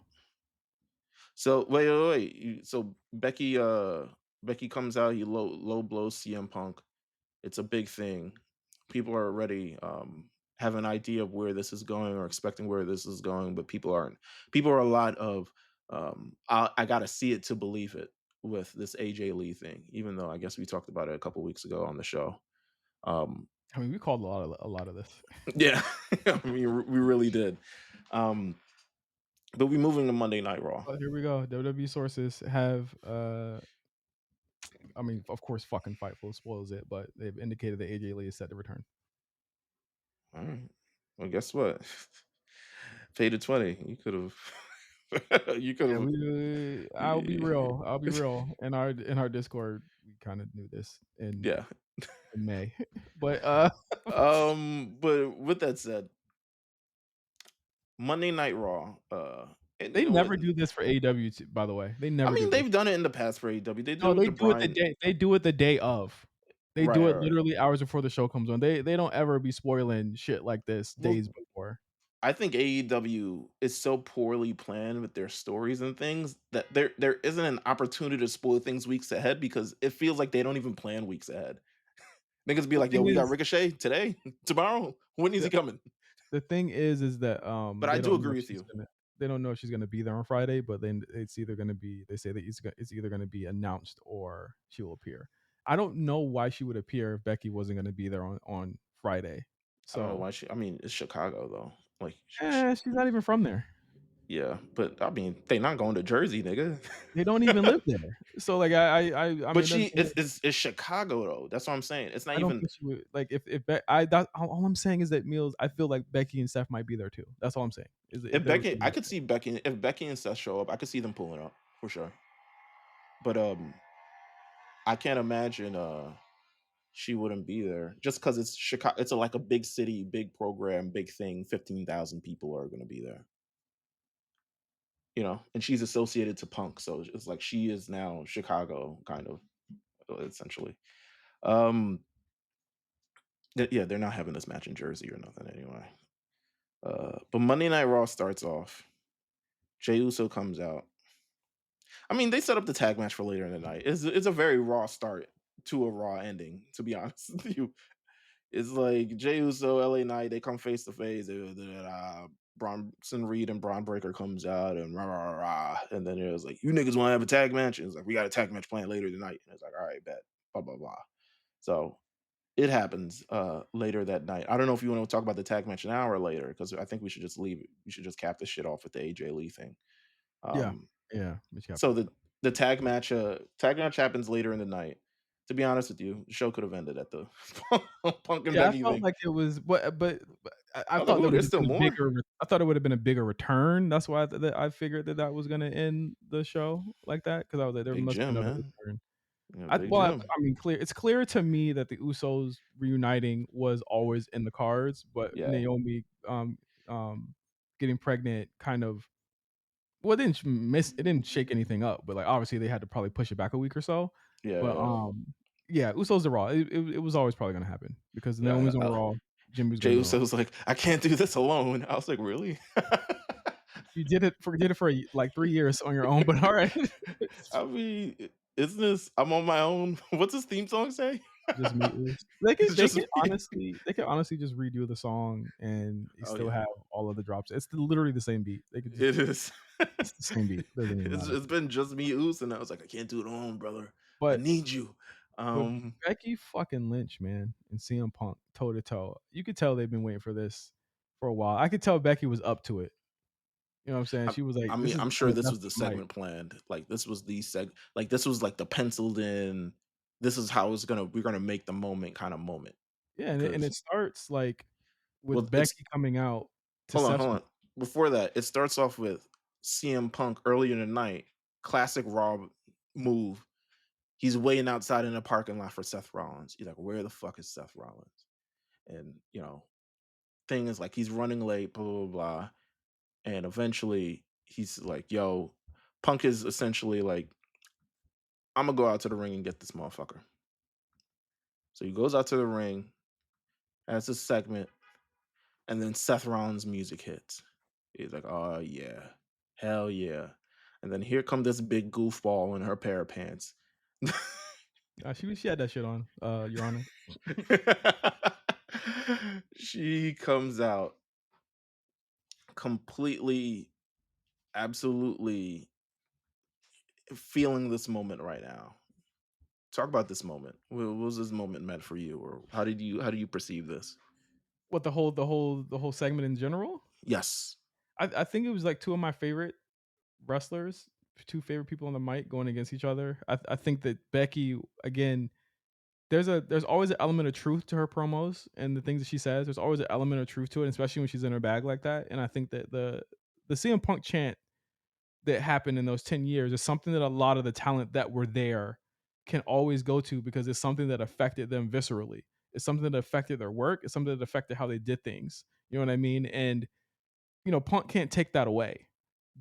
So wait. So Becky comes out, he low blows CM Punk. It's a big thing. People are already have an idea of where this is going or expecting where this is going, but people aren't. People are a lot of I got to see it to believe it with this AJ Lee thing. Even though I guess we talked about it a couple weeks ago on the show. Um, I mean, we called a lot of this. yeah, I mean we really did. Um, but we moving to Monday Night Raw. But here we go. WWE sources have I mean, of course, fucking Fightful spoils it, but they've indicated that AJ Lee is set to return. All right. Well, guess what? Paid to 20. You could have. you could Yeah, have. I'll be real. I'll be real. In our Discord, we kind of knew this Yeah. in May, but But with that said, Monday Night Raw. And they you know what? never do this for AEW. By the way, they I never do mean, this. they've done it in the past for AEW. They did No, it with they the do it the Brian. day. They do it the day of. They Right, do right, it right. literally hours before the show comes on. They don't ever be spoiling shit like this Well, days before. I think AEW is so poorly planned with their stories and things that there isn't an opportunity to spoil things weeks ahead because it feels like they don't even plan weeks ahead. Niggas be The like, "Yo, thing we got is, Ricochet today, tomorrow. When is he the coming?" the thing is that But I they do don't know agree if with she's you. gonna they don't know if she's gonna be there on Friday, but then it's either gonna be they say that it's either gonna be announced or she will appear. I don't know why she would appear if Becky wasn't gonna be there on Friday. I don't know So why she. I mean, it's Chicago though. Like, she's not even from there. Yeah, but I mean, they not going to Jersey, nigga. They don't even live there. So, like, I But mean, she it's Chicago though. That's what I'm saying. It's not I don't even think she would like if Be I that all I'm saying is that Meelz I feel like Becky and Seth might be there too. That's all I'm saying, is if if there was Becky. I somebody could there. see Becky if Becky and Seth show up. I could see them pulling up for sure. But I can't imagine she wouldn't be there just because it's Chicago. It's like a big city, big program, big thing. 15,000 people are going to be there. And she's associated to punk, so it's like she is now Chicago, kind of essentially. Um, yeah, they're not having this match in Jersey or nothing anyway. But Monday Night Raw starts off. Jey Uso comes out. I mean, they set up the tag match for later in the night. It's a very raw start to a raw ending, to be honest with you. It's like Jey Uso, LA Knight, they come face to face. Bronson Reed and Braun Breaker comes out and rah, rah, rah, rah. And then it was like, you niggas want to have a tag match? And it's like, we got a tag match planned later tonight. And it's like, all right, bet. Blah, blah, blah. So it happens later that night. I don't know if you want to talk about the tag match an hour later, because I think we should just leave it. We should just cap this shit off with the AJ Lee thing. Yeah. Um, Yeah, we should have so to. the tag match happens later in the night. To be honest with you, the show could have ended at the Punk and Yeah, I Becky felt thing. like it was but I I was like, thought there "Ooh, would there's have still been a more." bigger I thought it would have been a bigger return. That's why that I figured that was gonna end the show like that because I was like, there Big must be Jim, another man. return. Yeah, Big Jim. I mean, it's clear to me that the Usos reuniting was always in the cards, but Yeah, Naomi, um, getting pregnant kind of well, it didn't shake anything up, but, like, obviously, they had to probably push it back a week or so, yeah, but, yeah, yeah, Usos are Raw. It was always probably gonna happen because yeah. Naomi's on Raw, Jimmy's Jey gonna be on Raw. Uso was like, "I can't do this alone." I was like, "Really?" You did it for, like, 3 years on your own, but alright. I mean, isn't this "I'm on my own"? What's his theme song say? Just Meatless. It's just me. They could honestly just redo the song and you Oh still yeah, have all of the drops. It's literally the same beat. They could just it is. it's the same beat. Doesn't even matter. It's been just me, Uso, and I was like, "I can't do it alone, brother. I But need you." but Um, Becky fucking Lynch, man, and CM Punk toe to toe. You could tell they've been waiting for this for a while. I could tell Becky was up to it. You know what I'm saying? I She was like, I "This mean, is I'm I'm sure the this best was the on the mic." segment planned. Like this was like this was like the penciled in. This is how we're gonna make the moment kind of moment Yeah, and because it starts like well, with it's Becky coming out to hold Seth's on. Before that, it starts off with CM Punk earlier in the night, classic Raw move. He's waiting outside in the parking lot for Seth Rollins. He's like, "Where the fuck is Seth Rollins?" And thing is like he's running late, blah blah blah, and eventually he's like, "Yo." Punk is essentially like, I'm gonna go out to the ring and get this motherfucker. So he goes out to the ring, has this segment, and then Seth Rollins' music hits. He's like, "Oh yeah, hell yeah!" And then here come this big goofball in her pair of pants. she had that shit on, Your Honor. She comes out completely, absolutely feeling this moment right now. Talk about this moment. What was this moment meant for you, or how do you perceive this? What the whole segment in general? Yes. I think it was like two of my favorite wrestlers, two favorite people on the mic going against each other. I think that Becky again, there's always an element of truth to her promos and the things that she says. There's always an element of truth to it, especially when she's in her bag like that. And I think that the CM Punk chant that happened in those 10 years is something that a lot of the talent that were there can always go to because it's something that affected them viscerally. It's something that affected their work. It's something that affected how they did things. You know what I mean? And Punk can't take that away.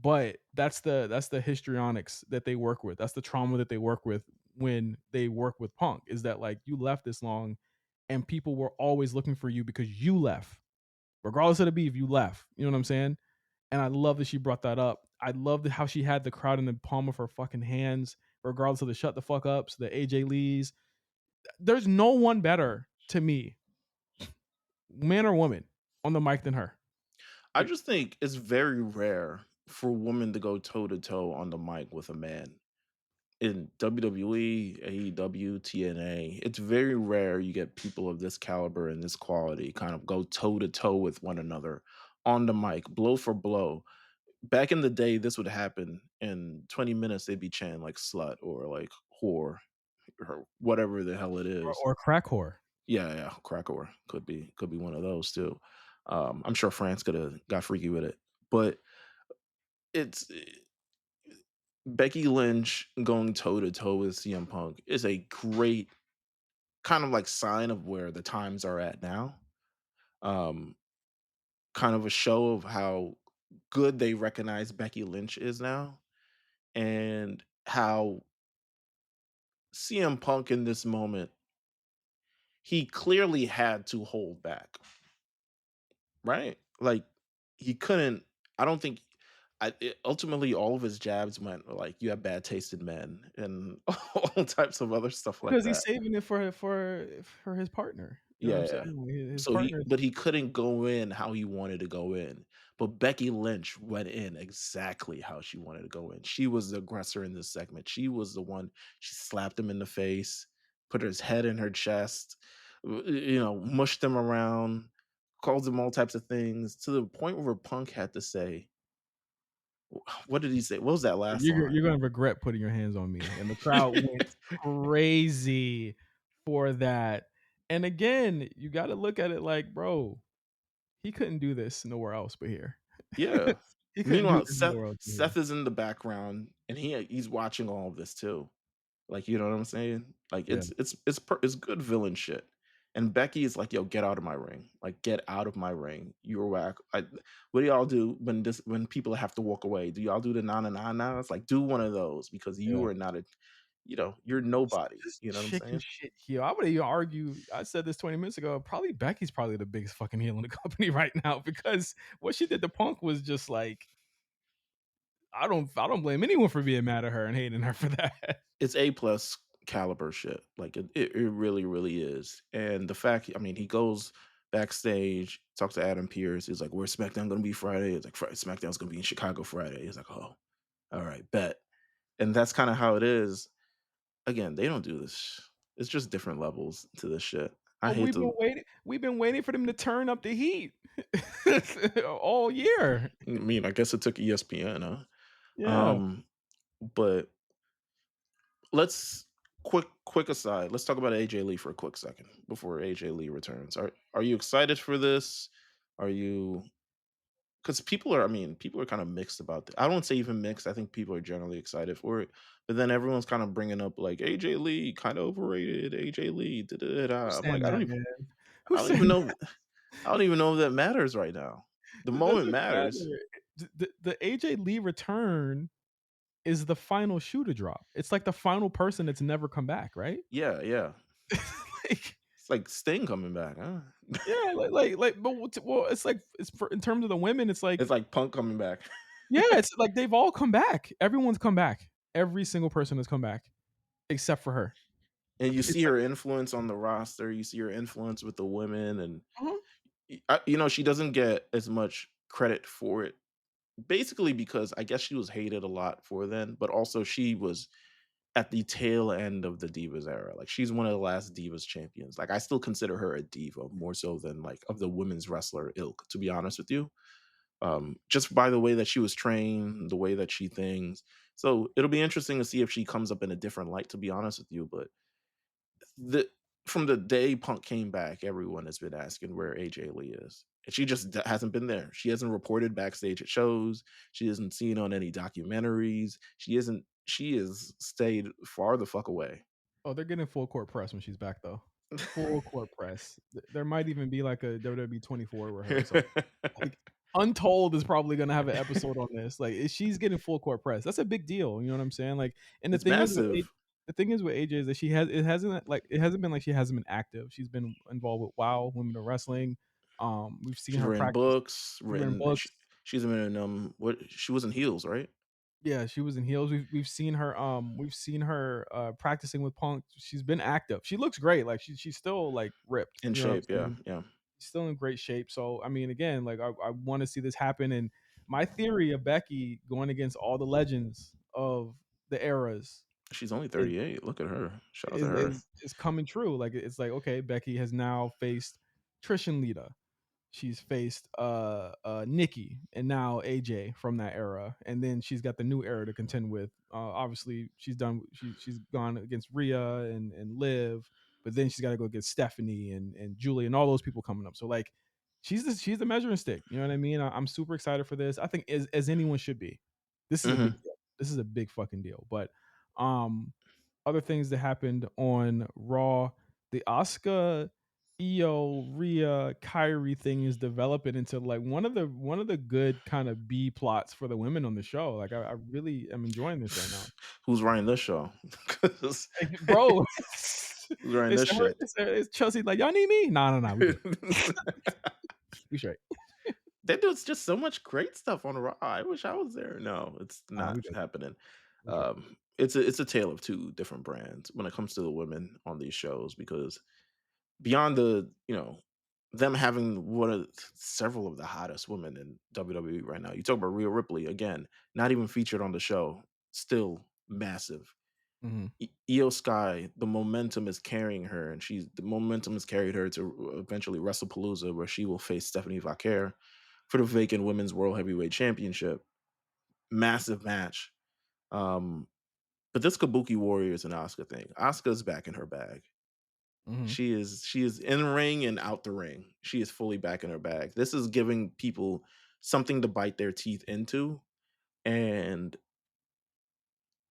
But that's the histrionics that they work with. That's the trauma that they work with when they work with Punk is that like you left this long and people were always looking for you because you left. Regardless of the beef, you left. You know what I'm saying? And I love that she brought that up. I loved how she had the crowd in the palm of her fucking hands, regardless of the shut the fuck ups, the AJ Lees. There's no one better to me, man or woman, on the mic than her. I Like, just think it's very rare for a woman to go toe to toe on the mic with a man. In WWE, AEW, TNA, it's very rare you get people of this caliber and this quality kind of go toe to toe with one another on the mic, blow for blow. back in the day, this would happen in 20 minutes. They'd be chanting like slut or like whore or whatever the hell it is. or crack whore. Yeah, yeah, cracker could be one of those too. I'm sure France could have got freaky with it, but it's Becky Lynch going toe to toe with CM Punk is a great kind of like sign of where the times are at now. Um, Kind of a show of how good they recognize Becky Lynch is now, and how CM Punk in this moment, he clearly had to hold back, right? Like he couldn't. I don't think. Ultimately, all of his jabs went like you have bad taste in men and all types of other stuff like Because he's that. saving it for his partner. You know what Yeah, I'm yeah. saying? Like, his So he partner. but he couldn't go in how he wanted to go in. But Becky Lynch went in exactly how she wanted to go in. She was the aggressor in this segment. She was the one, she slapped him in the face, put his head in her chest, mushed him around, called him all types of things to the point where Punk had to say, what did he say? What was that last You're line? gonna regret putting your hands on me, and the crowd went crazy for that. And again, you gotta look at it like, bro, he couldn't do this nowhere else but here. Yeah. He couldn't do Meanwhile, this Seth nowhere else but Seth here. is in the background and he's watching all of this too. Like, you know what I'm saying? Like, Yeah. it's good villain shit. And Becky is like, "Yo, get out of my ring. Like, get out of my ring. You're whack." What do y'all do when people have to walk away? Do y'all do the na na na na? It's like, do one of those because you Yeah. are not you're nobody. This You know what I'm chicken saying? shit heel. I would even argue, I said this 20 minutes ago, probably Becky's probably the biggest fucking heel in the company right now because what she did to Punk was just like, I don't blame anyone for being mad at her and hating her for that. It's A plus caliber shit. Like it really, really is. And the fact, I mean, he goes backstage, talks to Adam Pierce. He's like, "Where's SmackDown gonna be Friday?" It's like SmackDown's gonna be in Chicago Friday. He's like, "Oh, all right, bet." And that's kind of how it is. Again, they don't do this. It's just different levels to this shit. I But hate to. we've been waiting for them to turn up the heat all year. I mean, I guess it took ESPN, huh? Yeah. Um, but let's quick aside. Let's talk about AJ Lee for a quick second before AJ Lee returns. Are you excited for this? Are you because people are kind of mixed about I don't say even mixed. I think people are generally excited for it. But then everyone's kind of bringing up like AJ Lee kind of overrated. AJ Lee, da, da, da, Who's da. I'm saying like, that, man? I Who's don't even saying know I don't even know if that matters right now. The that moment doesn't matters. matter? The AJ Lee return is the final shoe to drop. It's like the final person that's never come back, right? Yeah, yeah. Like, It's like Sting coming back, huh? yeah, but well, it's like it's for in terms of the women, it's It's like, like Punk coming back. yeah, it's like they've all come back. Everyone's come back. Every single person has come back except for her. And you see It's like, her influence on the roster, you see her influence with the women, and uh-huh. she doesn't get as much credit for it. Basically, because I guess she was hated a lot for then, but also she was at the tail end of the Divas era. Like she's one of the last Divas champions. Like I still consider her a diva more so than like of the women's wrestler ilk, to be honest with you. Just by the way that she was trained, the way that she thinks. So it'll be interesting to see if she comes up in a different light, to be honest with you. But the from the day Punk came back, everyone has been asking where AJ Lee is. And she just hasn't been there. She hasn't reported backstage at shows. She isn't seen on any documentaries. She has stayed far the fuck away. Oh, they're getting full court press when she's back though. Full court press. There might even be like a WWE 24 with her or something. Like Untold is probably gonna have an episode on this. Like she's getting full court press. That's a big deal. You know what I'm saying? Like, and It's massive. The thing is with AJ is that it hasn't been like she hasn't been active. She's been involved with WoW, Women of Wrestling. We've seen She's her written practice. books, She's written written books. she's been in what she was in Heels, right? Yeah, she was in heels. We've seen her practicing with Punk. She's been active. She looks great. Like she's still like ripped. In You know what shape, I'm yeah, saying? yeah. She's still in great shape. So I mean, again, like I want to see this happen. And my theory of Becky going against all the legends of the eras She's only is 38. Look at her. Shout out to is her. is, is coming true. Like it's like, okay, Becky has now faced Trish and Lita. she's faced Nikki and now AJ from that era, and then she's got the new era to contend with. Obviously, she's gone against Rhea and Liv, but then she's got to go against Stephanie and Julie and all those people coming up. So like, she's the measuring stick. You know what I mean? I'm super excited for this. I think as anyone should be. This is a big Mhm. deal. This is a big fucking deal. But um, other things that happened on Raw, the Asuka, Io, Rhea, Kyrie thing is developing into like one of the good kind of B plots for the women on the show. Like I really am enjoying this right now. Who's running this show? 'Cause Like, bro, who's running it's this her, shit? it's Chelsea. Like y'all need me? No, no, no, we good. We straight. They do just so much great stuff on Raw. I wish I was there. No, it's Nah, we not good. happening. We straight. It's a tale of two different brands when it comes to the women on these shows because beyond them having one of several of the hottest women in WWE right now. You talk about Rhea Ripley again, not even featured on the show, still massive. Mhm. Io Sky, the momentum is carrying her, and the momentum has carried her to eventually WrestlePalooza, where she will face Stephanie Vaquer for the vacant Women's World Heavyweight Championship. Massive match. Um, but this Kabuki Warriors and Asuka thing, Asuka's back in her bag. Mhm. She is in ring and out the ring. She is fully back in her bag. This is giving people something to bite their teeth into. And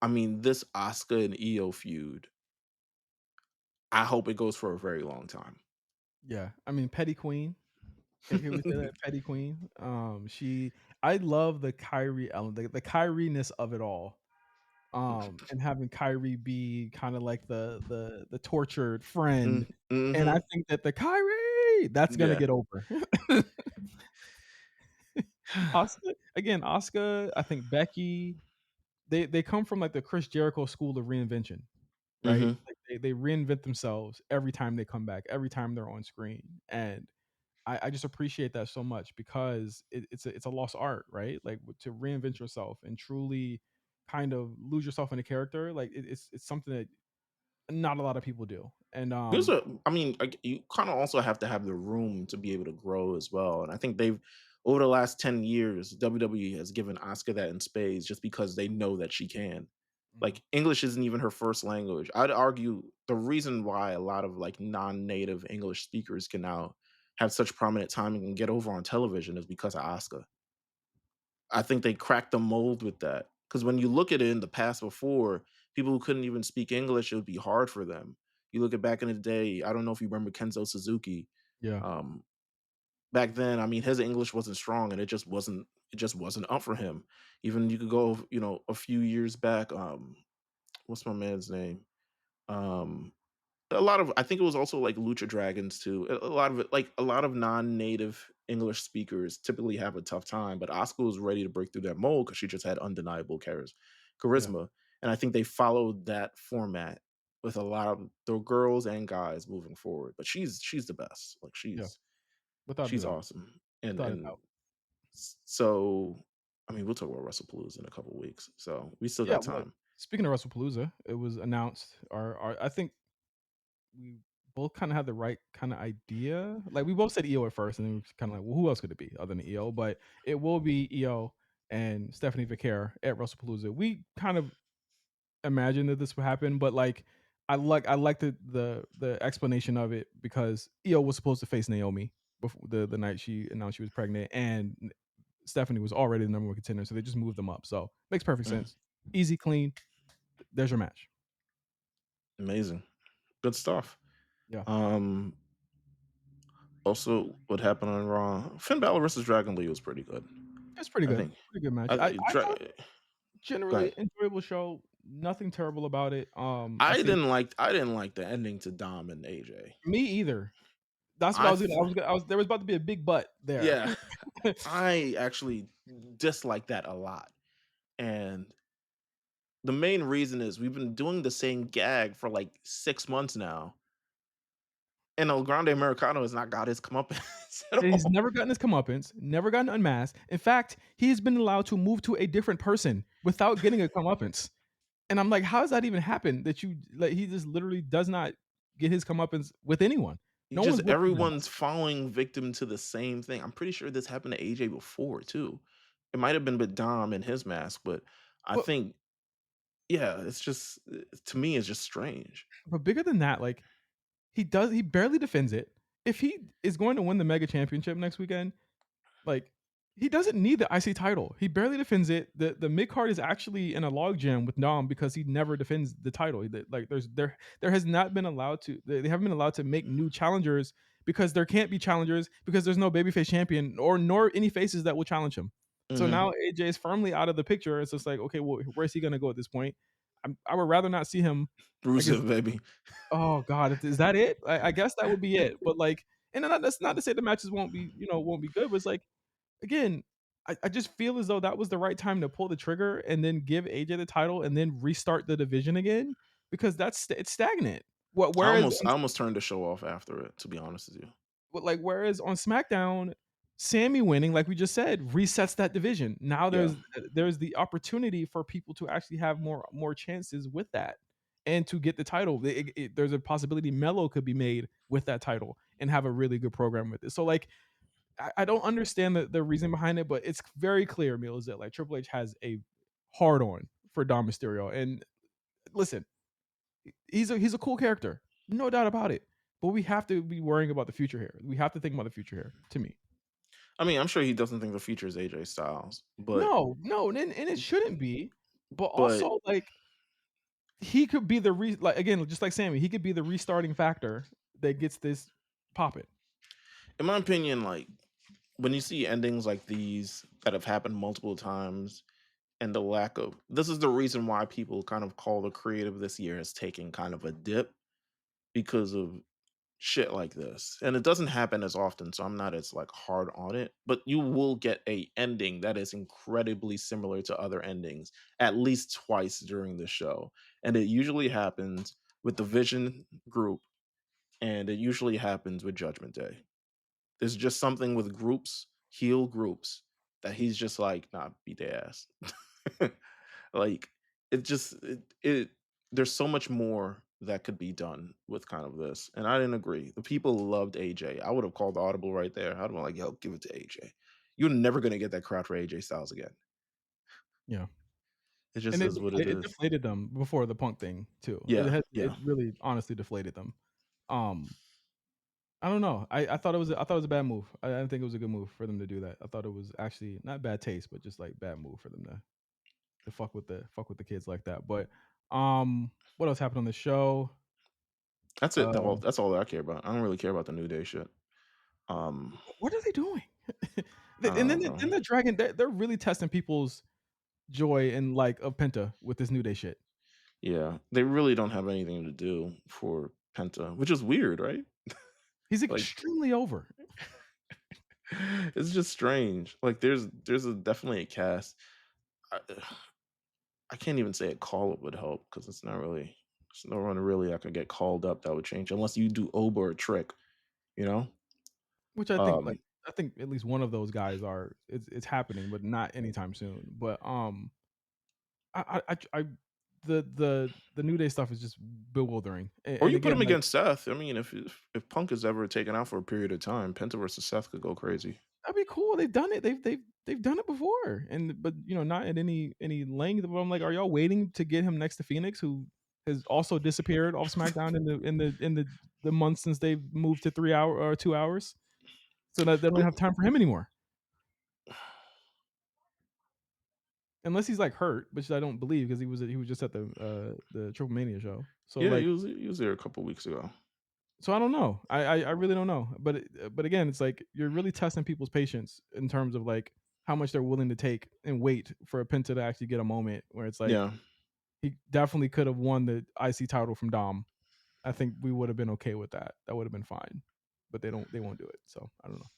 I mean, this Asuka and Io feud, I hope it goes for a very long time. Yeah. I mean, Petty Queen. Can we say that? Petty Queen. I love the Kyrie element, the Kyrie-ness of it all. And having Kyrie be kind of like the tortured friend. And I Mhm. think that the Kyrie that's gonna Yeah. get over. Oscar again, Oscar, I think Becky, they come from like the Chris Jericho school of reinvention, right? Mhm. Like they reinvent themselves every time they come back, every time they're on screen. And I just appreciate that so much because it's a lost art, right? Like to reinvent yourself and truly kind of lose yourself in a character, like it's something that not a lot of people do. And I mean, like, you kind of also have to have the room to be able to grow as well. And I think over the last 10 years, WWE has given Asuka that in spades just because they know that she can. Mhm, Like, English isn't even her first language. I'd argue the reason why a lot of like non-native English speakers can now have such prominent timing and get over on television is because of Asuka. I think they cracked the mold with that. Because when you look at it in the past before, people who couldn't even speak English, it would be hard for them. You look at back in the day, I don't know if you remember Kenzo Suzuki. yeah, Um, Back then, I mean, his English wasn't strong and it just wasn't up for him. Even you could go, a few years back, what's my man's name? Um, a lot of I think it was also like Lucha Dragons too. A lot of it, like a lot of non-native English speakers typically have a tough time, but Asuka was ready to break through that mold because she just had undeniable yeah, charisma. And I think they followed that format with a lot of the girls and guys moving forward. But she's the best. Like yeah, she's without a she's doubt, awesome. And without a and doubt. so I mean, we'll talk about WrestlePalooza in a couple weeks. So we still Yeah, got well, time. speaking of WrestlePalooza, it was announced our I think we both kind of had the right kind of idea. Like we both said EO at first, and then we kind of like, well, who else could it be other than EO? But it will be EO and Stephanie Vaquer at WrestlePalooza. We kind of imagined that this would happen, but like I like the explanation of it because EO was supposed to face Naomi before the night she announced she was pregnant, and Stephanie was already the number one contender, so they just moved them up. So makes perfect Mhm. sense. Easy, clean. There's your match. Amazing. Good stuff. Yeah, Um, Also, what happened on Raw? Finn Balor versus Dragon Lee was pretty good. it's pretty I good. think. Pretty good match. I I think. Dra- thought Go generally ahead. enjoyable show. Nothing terrible about it. I I think didn't like. I didn't like the ending to Dom and AJ. me either. That's what I I was gonna. th- I was. There was about to be a big butt there. yeah, I actually dislike that a lot. And the main reason is we've been doing the same gag for like 6 months now, and El Grande Americano has not got his comeuppance at He's all. never gotten his comeuppance. Never gotten unmasked. In fact, he's been allowed to move to a different person without getting a comeuppance. And I'm like, how does that even happen? That you like he just literally does not get his comeuppance with anyone. He No just one's whooping his everyone's ass. falling victim to the same thing. I'm pretty sure this happened to AJ before too. It might have been with Dom and his mask, but I But think yeah, it's just to me it's just strange. bigger than that, like he barely defends it. If he is going to win the mega championship next weekend, like, he doesn't need the IC title. He barely defends it. The mid card is actually in a logjam with Dom because he never defends the title. Like there has not been allowed to they haven't been allowed to make new challengers because there can't be challengers because there's no babyface champion or nor any faces that will challenge him. So Mhm. now AJ is firmly out of the picture. It's just like, okay, well, where's he gonna go at this point? I would rather not see him against. Rusev, baby. Oh God, is that it? I guess that would be it. But like, and that's not to say the matches won't be won't be good. But it's like again, I just feel as though that was the right time to pull the trigger and then give AJ the title and then restart the division again because it's stagnant. What whereas I almost turned the show off after it, to be honest with you. whereas on SmackDown, Sammy winning, like we just said, resets that division. Now Yeah. there's the opportunity for people to actually have more chances with that and to get the title. There's a possibility Mello could be made with that title and have a really good program with it. So like I don't understand the reason behind it, but it's very clear, Meelz, that like Triple H has a hard on for Dom Mysterio. And listen, he's a cool character, no doubt about it. But we have to be worrying about the future here. We have to think about the future here. To me, I mean, I'm sure he doesn't think the future is AJ Styles, no, and it shouldn't be. But but also, like he could be the like again, just like Sammy, he could be the restarting factor that gets this popping. in my opinion, like when you see endings like these that have happened multiple times and the lack of this is the reason why people kind of call the creative this year as taking kind of a dip because of shit like this. And it doesn't happen as often, so I'm not as like hard on it, but you will get a ending that is incredibly similar to other endings at least twice during the show. And it usually happens with the Vision group and it usually happens with Judgment Day. There's just something with groups, heel groups, that he's just like, "Nah, beat their ass." Like, it just it there's so much more that could be done with kind of this, and I didn't agree. The people loved AJ. I would have called the audible right there. I'd have been like, "Yo, give it to AJ." You're never gonna get that crowd for AJ Styles again. Yeah. It just And is what it it is. deflated them before the Punk thing too. Yeah, It yeah. really honestly deflated them. Um, I don't know. I thought I thought it was a bad move. I didn't think it was a good move for them to do that. I thought it was actually not bad taste, but just like bad move for them to fuck with the kids like that. But what else happened on the show? That's it. Uh, That's all that I care about. I don't really care about the New Day shit. Um, what are they doing? I And don't know. then they're dragging. They're really testing people's joy and like of Penta with this New Day shit. Yeah, they really don't have anything to do for Penta, which is weird, right? He's Like, extremely over. it's just strange. Like, there's definitely a cast. I, I can't even say a call up would help because it's not really. There's no one really I could get called up that would change unless you do Oba or Trick, you know. Which Um, I think at least one of those guys are it's happening, but not anytime soon. But I the New Day stuff is just bewildering. or And you put him again, like against Seth. I mean, if Punk is ever taken out for a period of time, Penta versus Seth could go crazy. that'd be cool. They've done it. They've done it before. And but not at any length. But I'm like, are y'all waiting to get him next to Phoenix, who has also disappeared off SmackDown the months since they've moved to 3 hour or 2 hours, so that they don't Who? have time for him anymore. Unless he's like hurt, which I don't believe because he was just at the Triple Mania show. So Yeah, like he was there a couple weeks ago. so I don't know. I really don't know. But again, it's like you're really testing people's patience in terms of like how much they're willing to take and wait for a Penta to actually get a moment where it's like Yeah, he definitely could have won the IC title from Dom. I think we would have been okay with that. That would have been fine. But they won't do it. So I don't know.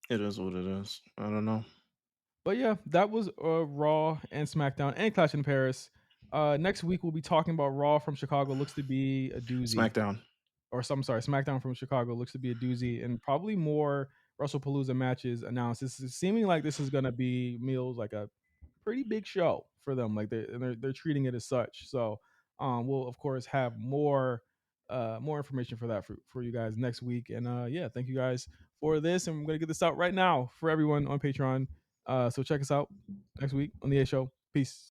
it is what it is. I don't know. But yeah, that was Raw and SmackDown and Clash in Paris. Next week we'll be talking about Raw from Chicago. Looks to be a doozy, SmackDown. or some sorry, SmackDown from Chicago looks to be a doozy, and probably more WrestlePalooza matches announced. This is seeming like this is gonna be Meelz like a pretty big show for them. Like they're treating it as such. So we'll of course have more more information for that for you guys next week. And yeah, thank you guys for this. And I'm gonna get this out right now for everyone on Patreon. So check us out next week on the A Show. Peace.